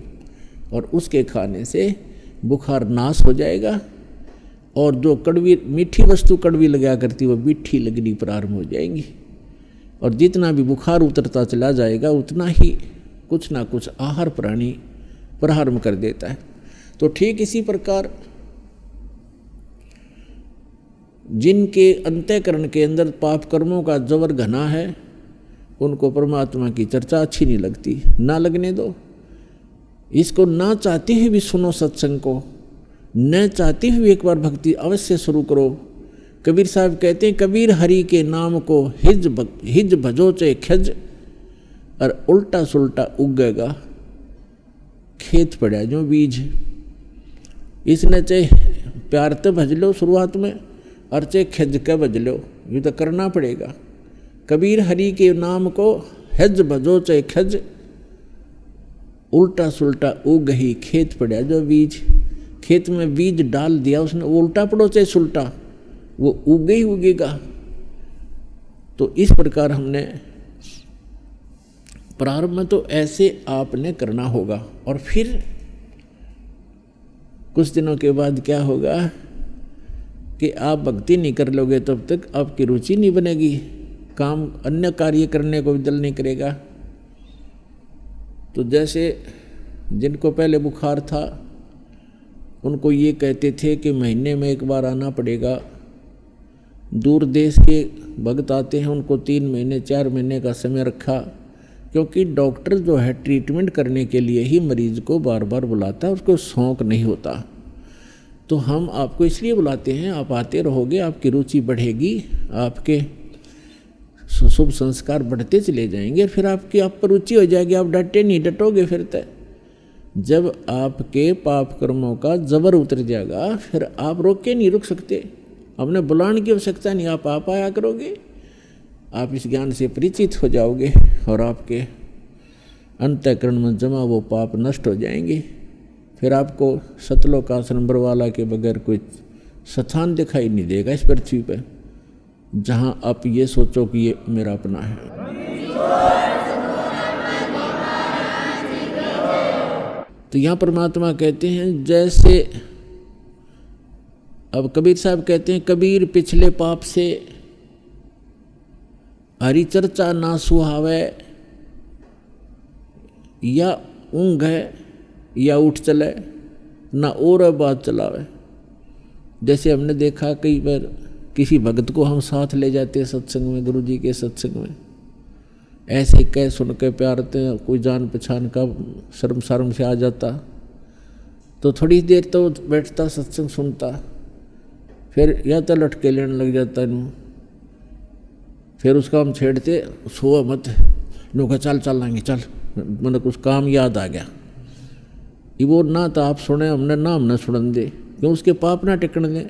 और उसके खाने से बुखार नाश हो जाएगा, और जो कड़वी मीठी वस्तु कड़वी लगा करती वो मीठी लगनी प्रारंभ हो जाएंगी, और जितना भी बुखार उतरता चला जाएगा उतना ही कुछ ना कुछ आहार प्राणी प्रारंभ कर देता है। तो ठीक इसी प्रकार जिनके अंतःकरण के अंदर पाप कर्मों का जबर घना है, उनको परमात्मा की चर्चा अच्छी नहीं लगती, ना लगने दो। इसको ना चाहते हुए भी सुनो सत्संग को, न चाहते हुए एक बार भक्ति अवश्य शुरू करो। कबीर साहब कहते हैं, कबीर हरि के नाम को हिज भजो चे खज, और उल्टा सुल्टा उगेगा खेत पड़ा जो बीज। इसने चाहे प्यार तो भज लो शुरुआत में, और चाहे खज के भज लो, ये तो करना पड़ेगा। कबीर हरि के नाम को हिज भजो चे खज, उल्टा सुल्टा उग ही खेत पड़ा जो बीज। खेत में बीज डाल दिया उसने, उल्टा पड़ो चाहे सुल्टा, वो उगे ही उगेगा। तो इस प्रकार हमने प्रारंभ में तो ऐसे आपने करना होगा, और फिर कुछ दिनों के बाद क्या होगा कि आप भक्ति नहीं कर लोगे तब तक आपकी रुचि नहीं बनेगी, काम अन्य कार्य करने को भी दिल नहीं करेगा। तो जैसे जिनको पहले बुखार था उनको ये कहते थे कि महीने में एक बार आना पड़ेगा। दूर देश के भक्त आते हैं, उनको 3 महीने 4 महीने का समय रखा, क्योंकि डॉक्टर जो है ट्रीटमेंट करने के लिए ही मरीज को बार बार बुलाता है, उसको शौक नहीं होता। तो हम आपको इसलिए बुलाते हैं, आप आते रहोगे, आपकी रुचि बढ़ेगी, आपके शुभ संस्कार बढ़ते चले जाएंगे, फिर आपकी आप पर रुचि हो जाएगी, आप डटे नहीं, डटोगे फिर तय। जब आपके पाप कर्मों का जबर उतर जाएगा फिर आप रोक के नहीं रुक सकते, हमने बुलाने की आवश्यकता नहीं, आप आया करोगे। आप इस ज्ञान से परिचित हो जाओगे और आपके अंतःकरण में जमा वो पाप नष्ट हो जाएंगे। फिर आपको सतलोक आश्रम बरवाला के बगैर कोई स्थान दिखाई नहीं देगा इस पृथ्वी पर जहाँ आप ये सोचो कि ये मेरा अपना है। तो यहाँ परमात्मा कहते हैं, जैसे अब कबीर साहब कहते हैं, कबीर पिछले पाप से हरि चर्चा ना सुहावे, या ऊँघ है या उठ चले, ना और बात चलावे। जैसे हमने देखा कई बार किसी भक्त को हम साथ ले जाते हैं सत्संग में, गुरु जी के सत्संग में, ऐसे कह सुन के प्यारते हैं, कोई जान पहचान का शर्म से आ जाता, तो थोड़ी देर तो बैठता सत्संग सुनता, फिर या तो लटके लेने लग जाता नू, फिर उसका हम छेड़ते, सोआ मत नू का चल लाएंगे चल, मतलब कुछ काम याद आ गया, ये वो ना तो आप सुने हमने ना हमने सुन दे, क्यों उसके पाप ना टिकन दे।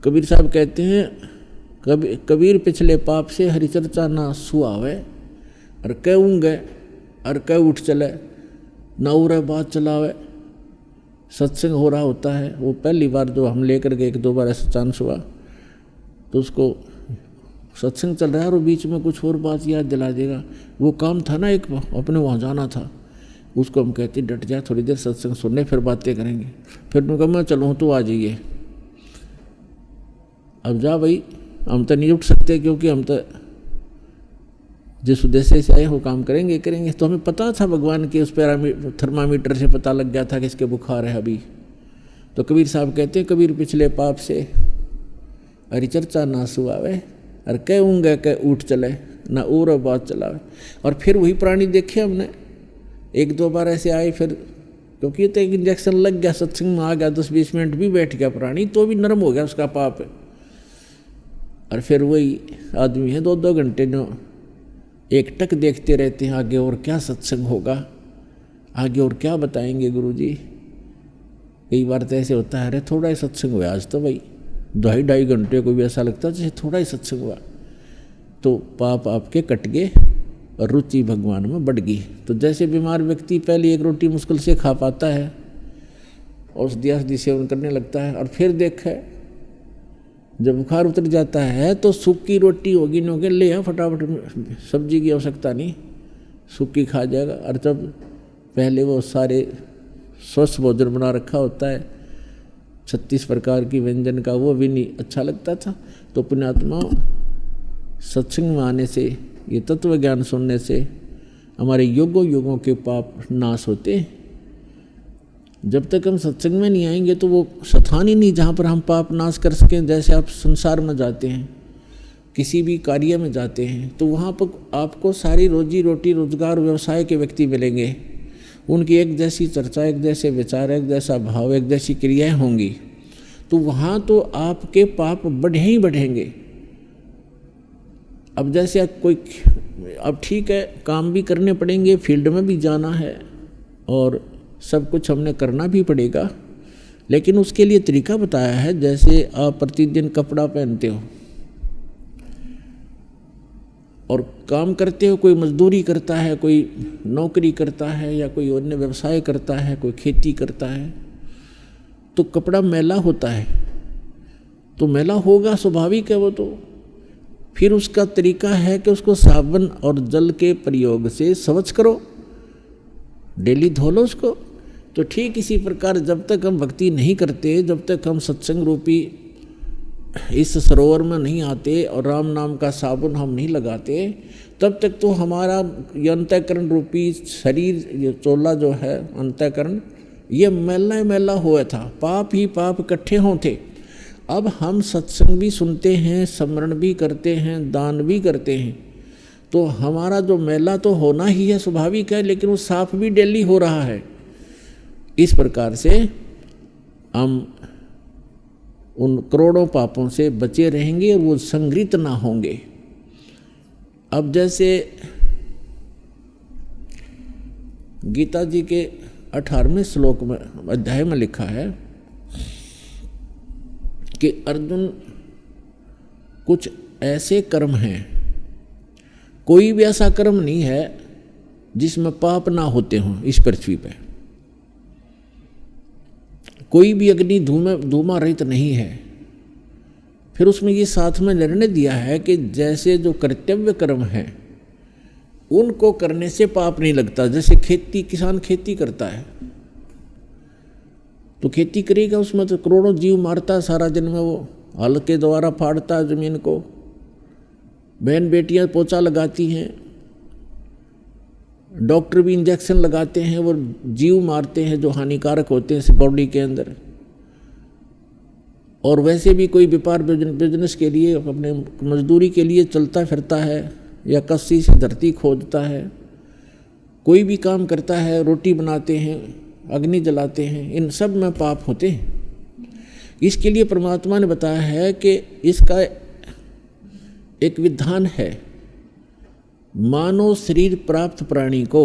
कबीर साहब कहते हैं, कबीर पिछले पाप से हरिचर्चा ना सुहावे, और कह ऊँगे और कह उठ चले, ना उरे बात चलावे। सत्संग हो रहा होता है, वो पहली बार जो हम लेकर के 1-2 बार ऐसा चांस हुआ, तो उसको सत्संग चल रहा है और बीच में कुछ और बात याद दिला देगा, वो काम था ना एक अपने वहाँ जाना था, उसको हम कहते डट जा, थोड़ी देर सत्संग सुनने फिर बातें करेंगे। फिर उनका मैं चलूँ तो आ जाइए, अब जा भाई, हम तो नहीं उठ सकते क्योंकि हम तो जिस उद्देश्य से आए वो काम करेंगे। तो हमें पता था भगवान के उस थर्मामीटर से पता लग गया था कि इसके बुखार है अभी। तो कबीर साहब कहते हैं, कबीर पिछले पाप से हरिचर्चा ना सुहावे, और कह ऊँगे कह उठ चले, ना और बात चलावे। और फिर वही प्राणी देखे हमने, 1-2 बार ऐसे आए, फिर क्योंकि तो एक इंजेक्शन लग गया, सत्संग में आ गया, 10-20 मिनट भी बैठ गया प्राणी, तो भी नरम हो गया उसका पाप। और फिर वही आदमी है 2-2 घंटे जो एक टक देखते रहते हैं, आगे और क्या सत्संग होगा, आगे और क्या बताएंगे गुरुजी। कई बार तो ऐसे होता है, अरे थोड़ा ही सत्संग हुआ आज तो भाई, 2.5 घंटे को भी ऐसा लगता है जैसे थोड़ा ही सत्संग हुआ। तो पाप आपके कट गए और रुचि भगवान में बढ़ गई। तो जैसे बीमार व्यक्ति पहले एक रोटी मुश्किल से खा पाता है, औषधि सेवन करने लगता है, और फिर देखे जब बुखार उतर जाता है तो सूखी रोटी होगी नहीं होगी, ले आ फटाफट, सब्जी की आवश्यकता नहीं, सूखी खा जाएगा। और जब पहले वो सारे स्वस्थ भोजन बना रखा होता है 36 प्रकार की व्यंजन का, वो भी नहीं अच्छा लगता था। तो पुण्यात्मा सत्संग में आने से, ये तत्व ज्ञान सुनने से हमारे युगों युगों के पाप नाश होते हैं। जब तक हम सत्संग में नहीं आएंगे तो वो स्थान ही नहीं जहाँ पर हम पाप नाश कर सकें। जैसे आप संसार में जाते हैं, किसी भी कार्य में जाते हैं, तो वहाँ पर आपको सारी रोजी रोटी रोजगार व्यवसाय के व्यक्ति मिलेंगे, उनकी एक जैसी चर्चा, एक जैसे विचार, एक जैसा भाव, एक जैसी क्रियाएं होंगी, तो वहाँ तो आपके पाप बढ़े ही बढ़ेंगे। अब जैसे कोई, अब ठीक है काम भी करने पड़ेंगे, फील्ड में भी जाना है और सब कुछ हमने करना भी पड़ेगा, लेकिन उसके लिए तरीका बताया है। जैसे आप प्रतिदिन कपड़ा पहनते हो और काम करते हो, कोई मजदूरी करता है, कोई नौकरी करता है, या कोई अन्य व्यवसाय करता है, कोई खेती करता है, तो कपड़ा मैला होता है, तो मैला होगा, स्वाभाविक है वो। तो फिर उसका तरीका है कि उसको साबुन और जल के प्रयोग से स्वच्छ करो, डेली धो लो उसको। तो ठीक इसी प्रकार जब तक हम भक्ति नहीं करते, जब तक हम सत्संग रूपी इस सरोवर में नहीं आते और राम नाम का साबुन हम नहीं लगाते, तब तक तो हमारा ये अंतःकरण रूपी शरीर, ये चोला जो है अंतःकरण, ये मैला मैला हुआ था, पाप ही पाप इकट्ठे होते। अब हम सत्संग भी सुनते हैं, स्मरण भी करते हैं, दान भी करते हैं, तो हमारा जो मैला तो होना ही है, स्वाभाविक है, लेकिन वो साफ भी डेली हो रहा है। इस प्रकार से हम उन करोड़ों पापों से बचे रहेंगे और वो संगृत ना होंगे। अब जैसे गीता जी के 18वें श्लोक में, अध्याय में लिखा है कि अर्जुन, कुछ ऐसे कर्म हैं, कोई भी ऐसा कर्म नहीं है जिसमें पाप ना होते हों इस पृथ्वी पे। कोई भी अग्नि धूमा रहित नहीं है। फिर उसमें ये साथ में निर्णय दिया है कि जैसे जो कर्तव्य कर्म हैं उनको करने से पाप नहीं लगता। जैसे खेती, किसान खेती करता है तो खेती करेगा, उसमें तो करोड़ों जीव मारता है सारा दिन में, वो हल के द्वारा फाड़ता है जमीन को, बहन बेटियां पोछा लगाती हैं, डॉक्टर भी इंजेक्शन लगाते हैं, वो जीव मारते हैं जो हानिकारक होते हैं इस बॉडी के अंदर। और वैसे भी कोई व्यापार बिजनेस के लिए, अपने मजदूरी के लिए चलता फिरता है, या कस्सी से धरती खोदता है, कोई भी काम करता है, रोटी बनाते हैं, अग्नि जलाते हैं, इन सब में पाप होते हैं। इसके लिए परमात्मा ने बताया है कि इसका एक विधान है, मानव शरीर प्राप्त प्राणी को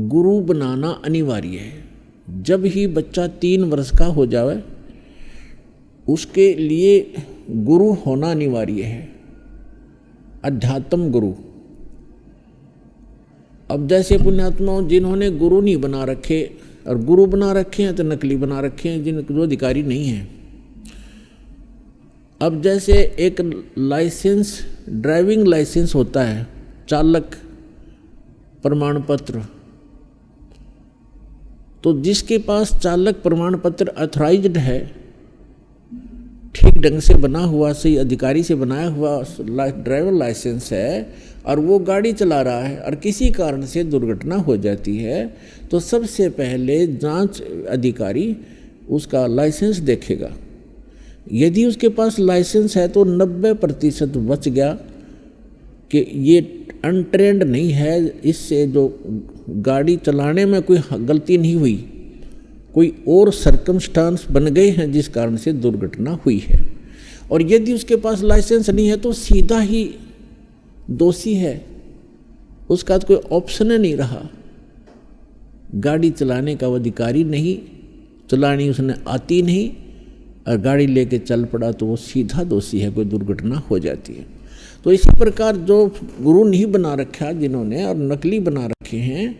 गुरु बनाना अनिवार्य है। जब ही बच्चा 3 वर्ष का हो जाए उसके लिए गुरु होना अनिवार्य है, अध्यात्म गुरु। अब जैसे पुण्यात्माओं जिन्होंने गुरु नहीं बना रखे, और गुरु बना रखे हैं तो नकली बना रखे हैं, जिनको अधिकारी नहीं है। अब जैसे एक लाइसेंस, ड्राइविंग लाइसेंस होता है, चालक प्रमाण पत्र, तो जिसके पास चालक प्रमाण पत्र ऑथराइज्ड है, ठीक ढंग से बना हुआ, सही अधिकारी से बनाया हुआ ड्राइवर लाइसेंस है, और वो गाड़ी चला रहा है और किसी कारण से दुर्घटना हो जाती है, तो सबसे पहले जांच अधिकारी उसका लाइसेंस देखेगा। यदि उसके पास लाइसेंस है तो 90% बच गया कि ये अनट्रेंड नहीं है, इससे जो गाड़ी चलाने में कोई गलती नहीं हुई, कोई और सर्कमस्टांस बन गए हैं जिस कारण से दुर्घटना हुई है। और यदि उसके पास लाइसेंस नहीं है तो सीधा ही दोषी है, उसका तो कोई ऑप्शन ही नहीं रहा, गाड़ी चलाने का वो अधिकारी नहीं, चलानी उसने आती नहीं, और गाड़ी लेके चल पड़ा तो वो सीधा दोषी है, कोई दुर्घटना हो जाती है। तो इसी प्रकार जो गुरु नहीं बना रखा जिन्होंने, और नकली बना रखे हैं,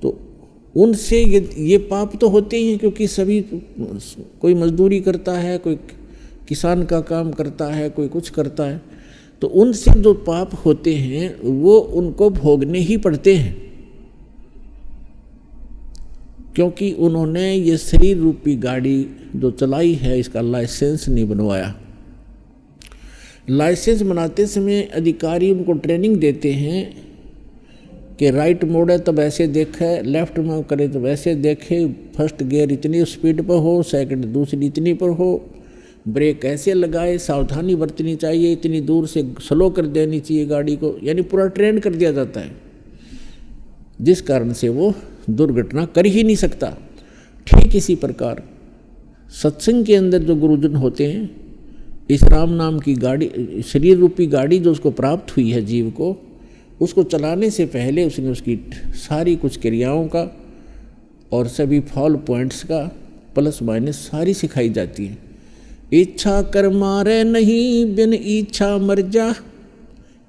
तो उनसे ये पाप तो होते ही हैं, क्योंकि सभी, कोई मजदूरी करता है, कोई किसान का काम करता है, कोई कुछ करता है, तो उनसे जो पाप होते हैं वो उनको भोगने ही पड़ते हैं, क्योंकि उन्होंने ये शरीर रूपी गाड़ी जो चलाई है इसका लाइसेंस नहीं बनवाया। लाइसेंस बनाते समय अधिकारी उनको ट्रेनिंग देते हैं कि राइट मोड़े तब ऐसे देखे, लेफ्ट में करे तब ऐसे देखे, फर्स्ट गियर इतनी स्पीड पर हो, सेकंड दूसरी इतनी पर हो, ब्रेक ऐसे लगाए, सावधानी बरतनी चाहिए, इतनी दूर से स्लो कर देनी चाहिए गाड़ी को, यानी पूरा ट्रेन कर दिया जाता है, जिस कारण से वो दुर्घटना कर ही नहीं सकता। ठीक इसी प्रकार सत्संग के अंदर जो गुरुजन होते हैं, इस राम नाम की गाड़ी, शरीर रूपी गाड़ी जो उसको प्राप्त हुई है जीव को, उसको चलाने से पहले उसने उसकी सारी कुछ क्रियाओं का और सभी फॉल पॉइंट्स का प्लस माइनस सारी सिखाई जाती है। इच्छा कर मारे नहीं बिन इच्छा मर जा,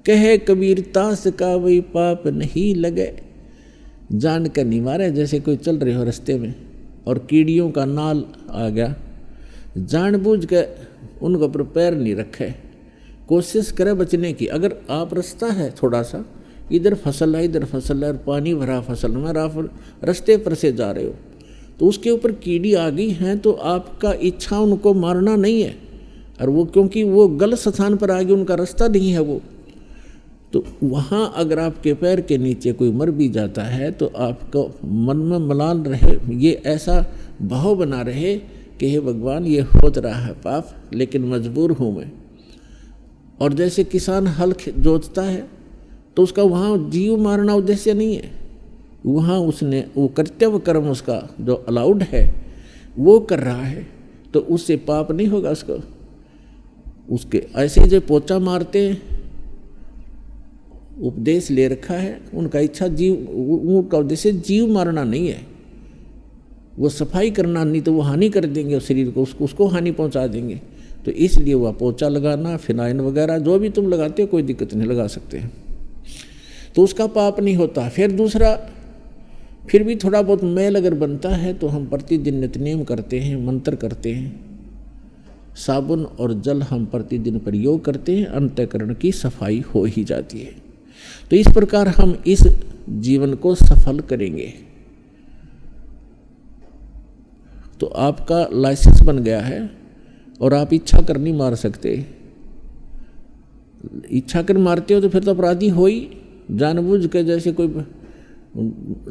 कहे कबीर तास का वही पाप नहीं लगे। जान कर नहीं मारे, जैसे कोई चल रहे हो रास्ते में और कीड़ियों का नाल आ गया, जानबूझ के उनके ऊपर पैर नहीं रखे, कोशिश करे बचने की। अगर आप रास्ता है थोड़ा सा, इधर फसल है इधर फसल है और पानी भरा फसल में, आप रास्ते पर से जा रहे हो तो उसके ऊपर कीड़ी आ गई हैं, तो आपका इच्छा उनको मारना नहीं है, और वो क्योंकि वो गलत स्थान पर आ गए, उनका रास्ता नहीं है वो, तो वहाँ अगर आपके पैर के नीचे कोई मर भी जाता है तो आपको मन में मलाल रहे, ये ऐसा भाव बना रहे कि हे भगवान ये हो रहा है पाप, लेकिन मजबूर हूँ मैं। और जैसे किसान हल जोतता है तो उसका वहाँ जीव मारना उद्देश्य नहीं है, वहाँ उसने वो कर्तव्य कर्म उसका जो अलाउड है वो कर रहा है, तो उससे पाप नहीं होगा उसको। उसके ऐसे जो पोचा मारते हैं, उपदेश ले रखा है, उनका इच्छा जीव, उनका उद्देश्य जीव मारना नहीं है, वो सफाई करना, नहीं तो वो हानि कर देंगे उस शरीर को, उसको हानि पहुंचा देंगे। तो इसलिए वह पोचा लगाना, फिनाइन वगैरह जो भी तुम लगाते हो कोई दिक्कत नहीं, लगा सकते हैं, तो उसका पाप नहीं होता। फिर दूसरा, फिर भी थोड़ा बहुत मैल अगर बनता है तो हम प्रतिदिन नित्यनेम करते हैं, मंत्र करते हैं, साबुन और जल हम प्रतिदिन प्रयोग करते हैं, अंतःकरण की सफाई हो ही जाती है। तो इस प्रकार हम इस जीवन को सफल करेंगे। तो आपका लाइसेंस बन गया है और आप इच्छा कर नहीं मार सकते। इच्छा कर मारते हो तो फिर तो अपराधी हो ही, जानबूझ के, जैसे कोई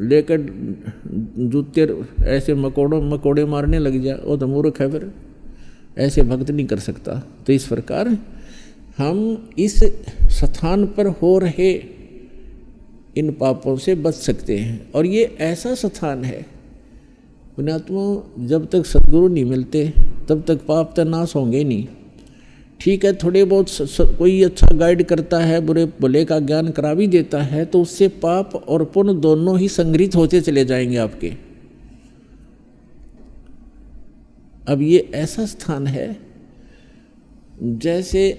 लेकर जूते ऐसे मकोड़े मारने लग जाए, वो तो मूर्ख है, फिर ऐसे भक्त नहीं कर सकता। तो इस प्रकार हम इस स्थान पर हो रहे इन पापों से बच सकते हैं। और ये ऐसा स्थान है पुण्यात्मा, जब तक सद्गुरु नहीं मिलते तब तक पाप तो नाश होंगे नहीं। ठीक है, थोड़े बहुत कोई अच्छा गाइड करता है, बुरे भले का ज्ञान करा भी देता है, तो उससे पाप और पुण्य दोनों ही संग्रहित होते चले जाएंगे आपके। अब ये ऐसा स्थान है जैसे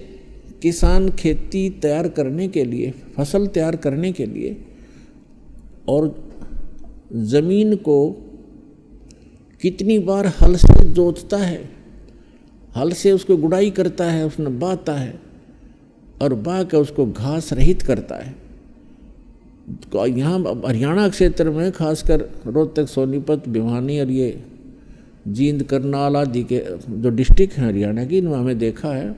किसान खेती तैयार करने के लिए, फसल तैयार करने के लिए, और ज़मीन को कितनी बार हल से जोतता है, हल से उसको गुड़ाई करता है, उसने बाता है और बा के उसको घास रहित करता है। तो यहाँ हरियाणा क्षेत्र में खासकर रोहतक, सोनीपत, भिवानी और ये जींद, करनाल आदि के जो डिस्ट्रिक्ट हैं हरियाणा की, इनमें हमें देखा है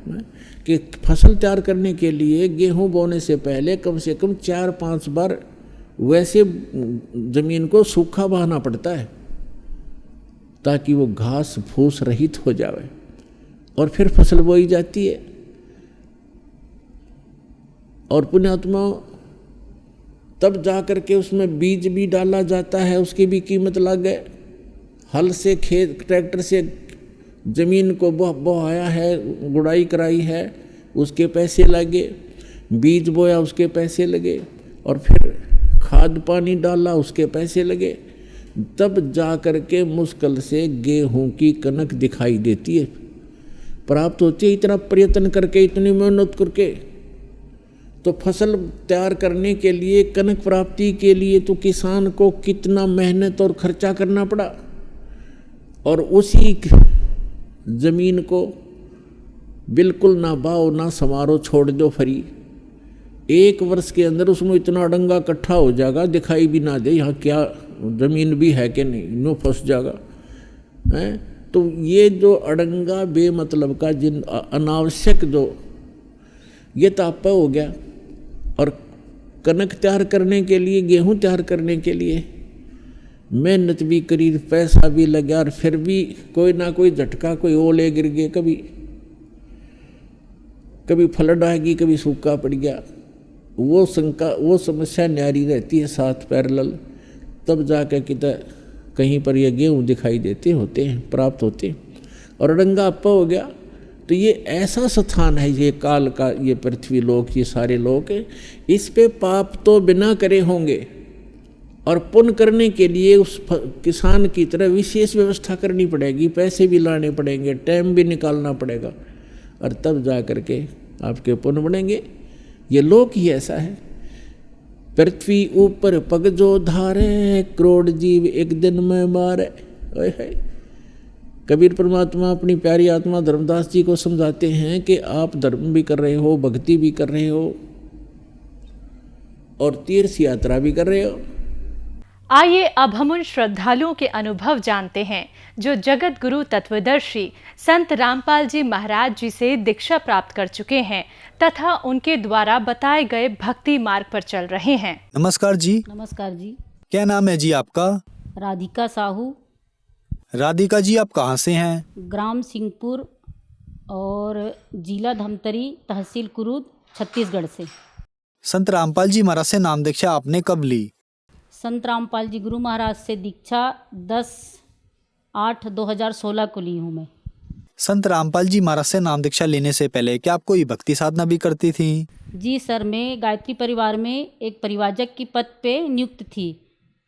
कि फसल तैयार करने के लिए गेहूं बोने से पहले कम से कम 4-5 बार वैसे ज़मीन को सूखा बहाना पड़ता है ताकि वो घास फूस रहित हो जाए, और फिर फसल बोई जाती है। और पुण्यात्मा तब जा कर के उसमें बीज भी डाला जाता है, उसकी भी कीमत लगे। हल से खेत, ट्रैक्टर से ज़मीन को बोहाया है, गुड़ाई कराई है, उसके पैसे लगे, बीज बोया उसके पैसे लगे, और फिर खाद पानी डाला उसके पैसे लगे, तब जा कर के मुश्किल से गेहूं की कनक दिखाई देती है, प्राप्त होती है। इतना प्रयत्न करके, इतनी मेहनत करके, तो फसल तैयार करने के लिए, कनक प्राप्ति के लिए तो किसान को कितना मेहनत और खर्चा करना पड़ा, और उसी जमीन को बिल्कुल ना बाओ ना समारो, छोड़ दो फ्री। 1 वर्ष के अंदर उसमें इतना अड़ंगा इकट्ठा हो जाएगा, दिखाई भी ना दे यहाँ क्या जमीन भी है कि नहीं, नो फंस जाएगा है। तो ये जो अड़ंगा बेमतलब का, जिन अनावश्यक जो, ये तापा हो गया। और कनक तैयार करने के लिए, गेहूं तैयार करने के लिए मेहनत भी करी, पैसा भी लगा, और फिर भी कोई ना कोई झटका, कोई ओले गिर गए, कभी फ्लड आ गई, कभी सूखा पड़ गया, वो शंका, वो समस्या न्यारी रहती है साथ पैरेलल। तब जाकर किधर कहीं पर ये गेहूँ दिखाई देते होते हैं, प्राप्त होते हैं। और अड़ंगा अप्पा हो गया। तो ये ऐसा स्थान है, ये काल का, ये पृथ्वी लोक, ये सारे लोक, इस पे पाप तो बिना करे होंगे, और पुण्य करने के लिए उस किसान की तरह विशेष व्यवस्था करनी पड़ेगी, पैसे भी लाने पड़ेंगे, टाइम भी निकालना पड़ेगा, और तब जा कर के आपके पुण्य बनेंगे। ये लोक ही ऐसा है। पृथ्वी ऊपर पग जो धारे, करोड़ जीव एक दिन में मारे। ओए है। कबीर परमात्मा अपनी प्यारी आत्मा धर्मदास जी को समझाते हैं कि आप धर्म भी कर रहे हो, भक्ति भी कर रहे हो, और तीर्थ यात्रा भी कर रहे हो। आइए अब हम उन श्रद्धालुओं के अनुभव जानते हैं जो जगत गुरु तत्वदर्शी संत रामपाल जी महाराज जी से दीक्षा प्राप्त कर चुके हैं तथा उनके द्वारा बताए गए भक्ति मार्ग पर चल रहे हैं। नमस्कार जी। नमस्कार जी। क्या नाम है जी आपका? राधिका साहू। राधिका जी, आप कहाँ से हैं? ग्राम सिंहपुर और जिला धमतरी, तहसील कुरूद, छत्तीसगढ़ से। संत रामपाल जी महाराज से नाम दीक्षा आपने कब ली? संत रामपाल जी गुरु महाराज से दीक्षा 10/8/2016 को ली हूँ मैं। संत रामपाल जी महाराज से नाम दीक्षा लेने से पहले क्या आप कोई भक्ति साधना भी करती थी? जी सर, मैं गायत्री परिवार में एक परिवाजक की पद पे नियुक्त थी।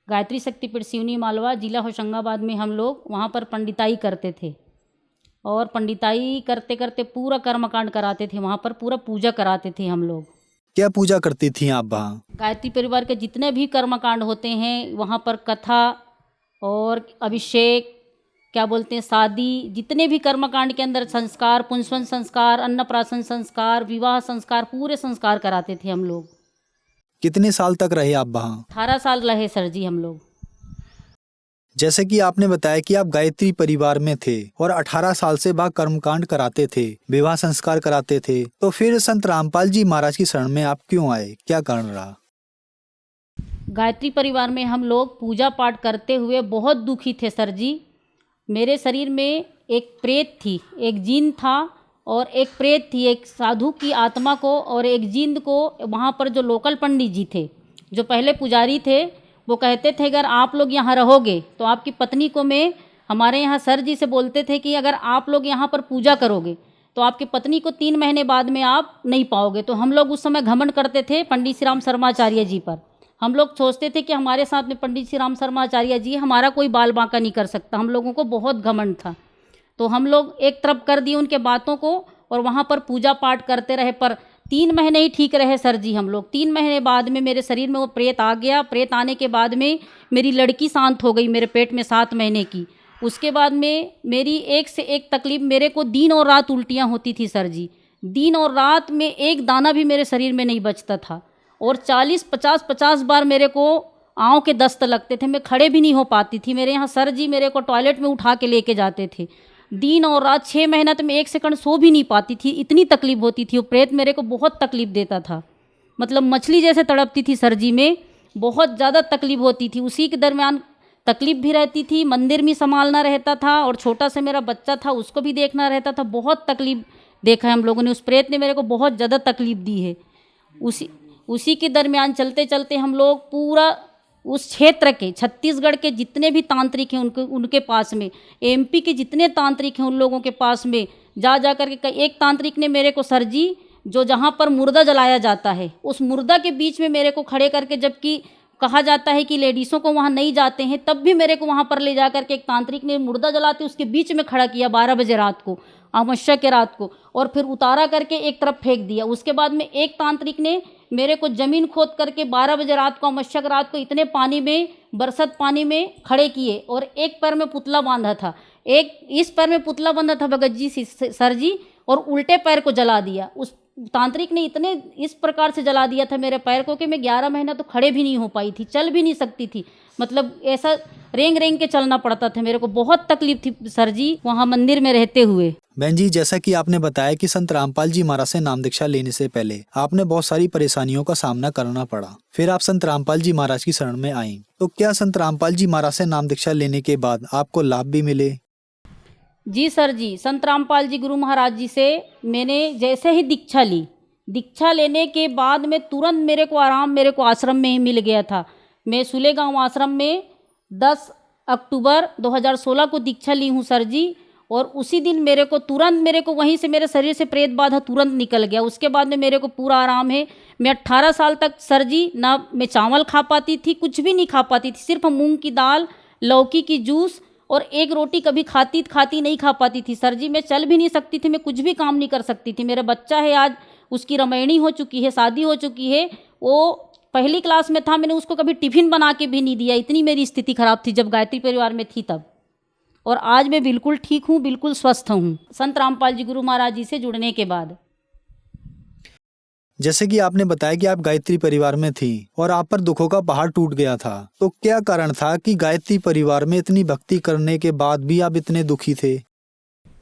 गायत्री शक्तिपीठ सिवनी मालवा, जिला होशंगाबाद में हम लोग वहाँ पर पंडिताई करते थे, और पंडिताई करते करते पूरा कर्मकांड कराते थे, वहाँ पर पूरा पूजा कराते थे हम लोग। क्या पूजा करती थी आप वहाँ? गायत्री परिवार के जितने भी कर्मकांड होते हैं वहाँ पर कथा और अभिषेक, क्या बोलते हैं, शादी, जितने भी कर्मकांड के अंदर संस्कार, पुंसवन संस्कार, अन्नप्राशन संस्कार, विवाह संस्कार, पूरे संस्कार कराते थे हम लोग। कितने साल तक रहे आप वहाँ? 18 साल रहे सर जी हम लोग। जैसे कि आपने बताया कि आप गायत्री परिवार में थे और 18 साल से वहाँ कर्मकांड कराते थे, विवाह संस्कार कराते थे, तो फिर संत रामपाल जी महाराज की शरण में आप क्यों आए? क्या कारण रहा? गायत्री परिवार में हम लोग पूजा पाठ करते हुए बहुत दुखी थे सर जी। मेरे शरीर में एक प्रेत थी, एक जीन था और एक प्रेत थी, एक साधु की आत्मा को और एक जींद को। वहाँ पर जो लोकल पंडित जी थे, जो पहले पुजारी थे, वो कहते थे अगर आप लोग यहाँ रहोगे तो आपकी पत्नी को मैं, हमारे यहाँ सर जी से बोलते थे कि अगर आप लोग यहाँ पर पूजा करोगे तो आपकी पत्नी को 3 महीने बाद में आप नहीं पाओगे। तो हम लोग उस समय घमंड करते थे पंडित श्री राम शर्माचार्य जी पर। हम लोग सोचते थे कि हमारे साथ में पंडित श्री राम शर्माचार्य जी, हमारा कोई बाल बांका नहीं कर सकता। हम लोगों को बहुत घमंड था, तो हम लोग एक तरफ कर दिए उनके बातों को और वहाँ पर पूजा पाठ करते रहे। पर 3 महीने ही ठीक रहे सर जी हम लोग। 3 महीने बाद में मेरे शरीर में वो प्रेत आ गया। प्रेत आने के बाद में मेरी लड़की शांत हो गई मेरे पेट में 7 महीने की। उसके बाद में मेरी एक से एक तकलीफ, मेरे को दिन और रात उल्टियाँ होती थी सर जी। दिन और रात में एक दाना भी मेरे शरीर में नहीं बचता था, और 40-50 बार मेरे को आँव के दस्त लगते थे। मैं खड़े भी नहीं हो पाती थी। मेरे यहाँ सर जी मेरे को टॉयलेट में उठा के लेके जाते थे। दिन और रात 6 महीना तो मैं 1 सेकंड सो भी नहीं पाती थी, इतनी तकलीफ होती थी। वो प्रेत मेरे को बहुत तकलीफ देता था, मतलब मछली जैसे तड़पती थी सर जी में, बहुत ज़्यादा तकलीफ होती थी। उसी के दरमियान तकलीफ भी रहती थी, मंदिर में संभालना रहता था, और छोटा सा मेरा बच्चा था उसको भी देखना रहता था। बहुत तकलीफ देखा है हम लोगों ने। उस प्रेत ने मेरे को बहुत ज़्यादा तकलीफ दी है। उसी के दरमियान चलते चलते हम लोग पूरा उस क्षेत्र के, छत्तीसगढ़ के जितने भी तांत्रिक हैं उनके पास में, एमपी के जितने तांत्रिक हैं उन लोगों के पास में जा कर के, एक तांत्रिक ने मेरे को सर जी, जो जहाँ पर मुर्दा जलाया जाता है उस मुर्दा के बीच में मेरे को खड़े करके, जबकि कहा जाता है कि लेडीज़ों को वहाँ नहीं जाते हैं, तब भी मेरे को वहाँ पर ले जा कर के एक तांत्रिक ने मुर्दा जलाते उसके बीच में खड़ा किया 12 बजे रात को, अमावस्या के रात को, और फिर उतारा करके एक तरफ फेंक दिया। उसके बाद में एक तांत्रिक ने मेरे को ज़मीन खोद करके 12 बजे रात को, अमावस्या रात को इतने पानी में, बरसात पानी में खड़े किए और एक पैर में पुतला बांधा था, एक इस पैर में पुतला बांधा था भगत जी सर जी, और उल्टे पैर को जला दिया। उस तांत्रिक ने इतने इस प्रकार से जला दिया था मेरे पैर को कि मैं 11 महीना तो खड़े भी नहीं हो पाई थी, चल भी नहीं सकती थी। मतलब ऐसा रेंग रेंग के चलना पड़ता था, मेरे को बहुत तकलीफ थी सर जी वहाँ मंदिर में रहते हुए। बहन जी, जैसा कि आपने बताया कि संत रामपाल जी महाराज से नाम दीक्षा लेने से पहले आपने बहुत सारी परेशानियों का सामना करना पड़ा, फिर आप संत रामपाल जी महाराज की शरण में आईं। तो क्या संत रामपाल जी महाराज से नाम दीक्षा लेने के बाद आपको लाभ भी मिले? जी सर जी, संत रामपाल जी गुरु महाराज जी से मैंने जैसे ही दीक्षा ली, दीक्षा लेने के बाद में तुरंत मेरे को आराम मेरे को आश्रम में ही मिल गया था। मैं सुलेगांव आश्रम में 10 अक्टूबर 2016 को दीक्षा ली हूँ सर जी, और उसी दिन मेरे को वहीं से मेरे शरीर से प्रेत बाधा तुरंत निकल गया। उसके बाद में मेरे को पूरा आराम है। मैं 18 साल तक सर जी ना मैं चावल खा पाती थी, कुछ भी नहीं खा पाती थी, सिर्फ मूंग की दाल, लौकी की जूस और एक रोटी कभी खाती नहीं खा पाती थी सर जी। मैं चल भी नहीं सकती थी, मैं कुछ भी काम नहीं कर सकती थी। मेरा बच्चा है आज, उसकी रमैनी हो चुकी है, शादी हो चुकी है, वो पहली क्लास में था, मैंने उसको कभी टिफिन बना के भी नहीं दिया। इतनी मेरी स्थिति खराब थी जब गायत्री परिवार में थी तब। और आज मैं बिल्कुल ठीक हूँ, बिल्कुल स्वस्थ हूँ संत रामपाल जी गुरु महाराज जी से जुड़ने के बाद। जैसे कि आपने बताया कि आप गायत्री परिवार में थी और आप पर दुखों का पहाड़ टूट गया था, तो क्या कारण था कि गायत्री परिवार में इतनी भक्ति करने के बाद भी आप इतने दुखी थे?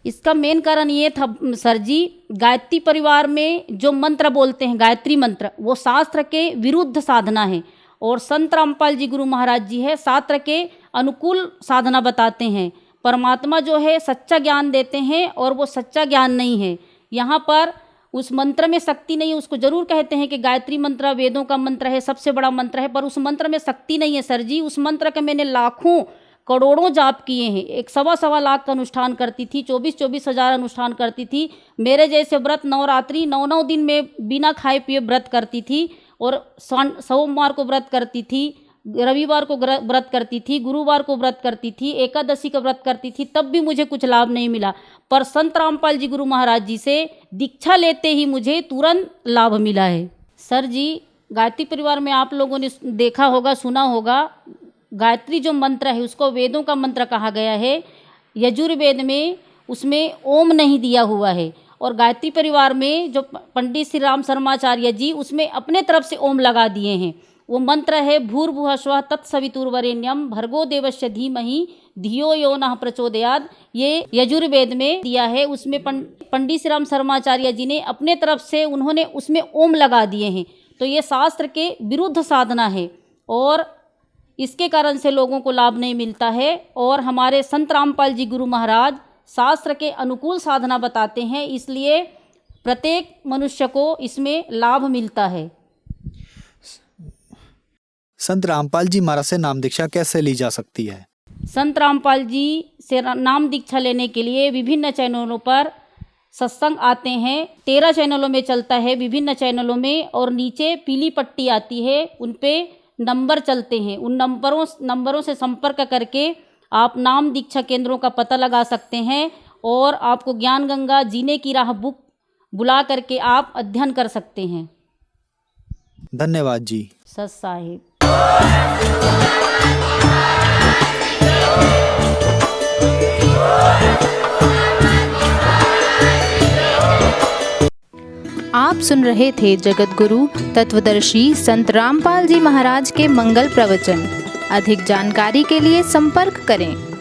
इसका मेन कारण ये था सर जी, गायत्री परिवार में जो मंत्र बोलते हैं, गायत्री मंत्र, वो शास्त्र के विरुद्ध साधना है, और संत रामपाल जी गुरु महाराज जी है शास्त्र के अनुकूल साधना बताते हैं। परमात्मा जो है सच्चा ज्ञान देते हैं और वो सच्चा ज्ञान नहीं है। यहाँ पर उस मंत्र में शक्ति नहीं है। उसको जरूर कहते हैं कि गायत्री मंत्र वेदों का मंत्र है, सबसे बड़ा मंत्र है, पर उस मंत्र में शक्ति नहीं है सर जी। उस मंत्र के मैंने लाखों करोड़ों जाप किए हैं। एक सवा लाख का अनुष्ठान करती थी, 24 हज़ार अनुष्ठान करती थी। मेरे जैसे व्रत नवरात्रि 9 दिन में बिना खाए पिए व्रत करती थी, और सोमवार को व्रत करती थी, रविवार को व्रत करती थी, गुरुवार को व्रत करती थी, एकादशी का व्रत करती थी, तब भी मुझे कुछ लाभ नहीं मिला। पर संत रामपाल जी गुरु महाराज जी से दीक्षा लेते ही मुझे तुरंत लाभ मिला है सर जी। गायत्री परिवार में आप लोगों ने देखा होगा, सुना होगा, गायत्री जो मंत्र है उसको वेदों का मंत्र कहा गया है। यजुर्वेद में उसमें ओम नहीं दिया हुआ है, और गायत्री परिवार में जो पंडित श्री राम शर्माचार्य जी उसमें अपने तरफ से ओम लगा दिए हैं। वो मंत्र है भूर्भुवः स्वः तत्सवितुर्वरेण्यम भर्गो देवस्य धीमहि धियो यो नः प्रचोदयात्। ये यजुर्वेद में दिया है। उसमें पंडित श्री राम शर्माचार्य जी ने अपने तरफ से उन्होंने उसमें ओम लगा दिए हैं। तो ये शास्त्र के विरुद्ध साधना है, और इसके कारण से लोगों को लाभ नहीं मिलता है। और हमारे संत रामपाल जी गुरु महाराज शास्त्र के अनुकूल साधना बताते हैं, इसलिए प्रत्येक मनुष्य को इसमें लाभ मिलता है। संत रामपाल जी महाराज से नाम दीक्षा कैसे ली जा सकती है? संत रामपाल जी से नाम दीक्षा लेने के लिए विभिन्न चैनलों पर सत्संग आते हैं। 13 चैनलों में चलता है, विभिन्न चैनलों में, और नीचे पीली पट्टी आती है, उन पे नंबर चलते हैं। उन नंबरों से संपर्क करके आप नाम दीक्षा केंद्रों का पता लगा सकते हैं, और आपको ज्ञान गंगा जीने की राह बुक बुला करके आप अध्ययन कर सकते हैं। धन्यवाद जी। सत साहिब। आप सुन रहे थे जगत गुरु तत्वदर्शी संत रामपाल जी महाराज के मंगल प्रवचन। अधिक जानकारी के लिए संपर्क करें।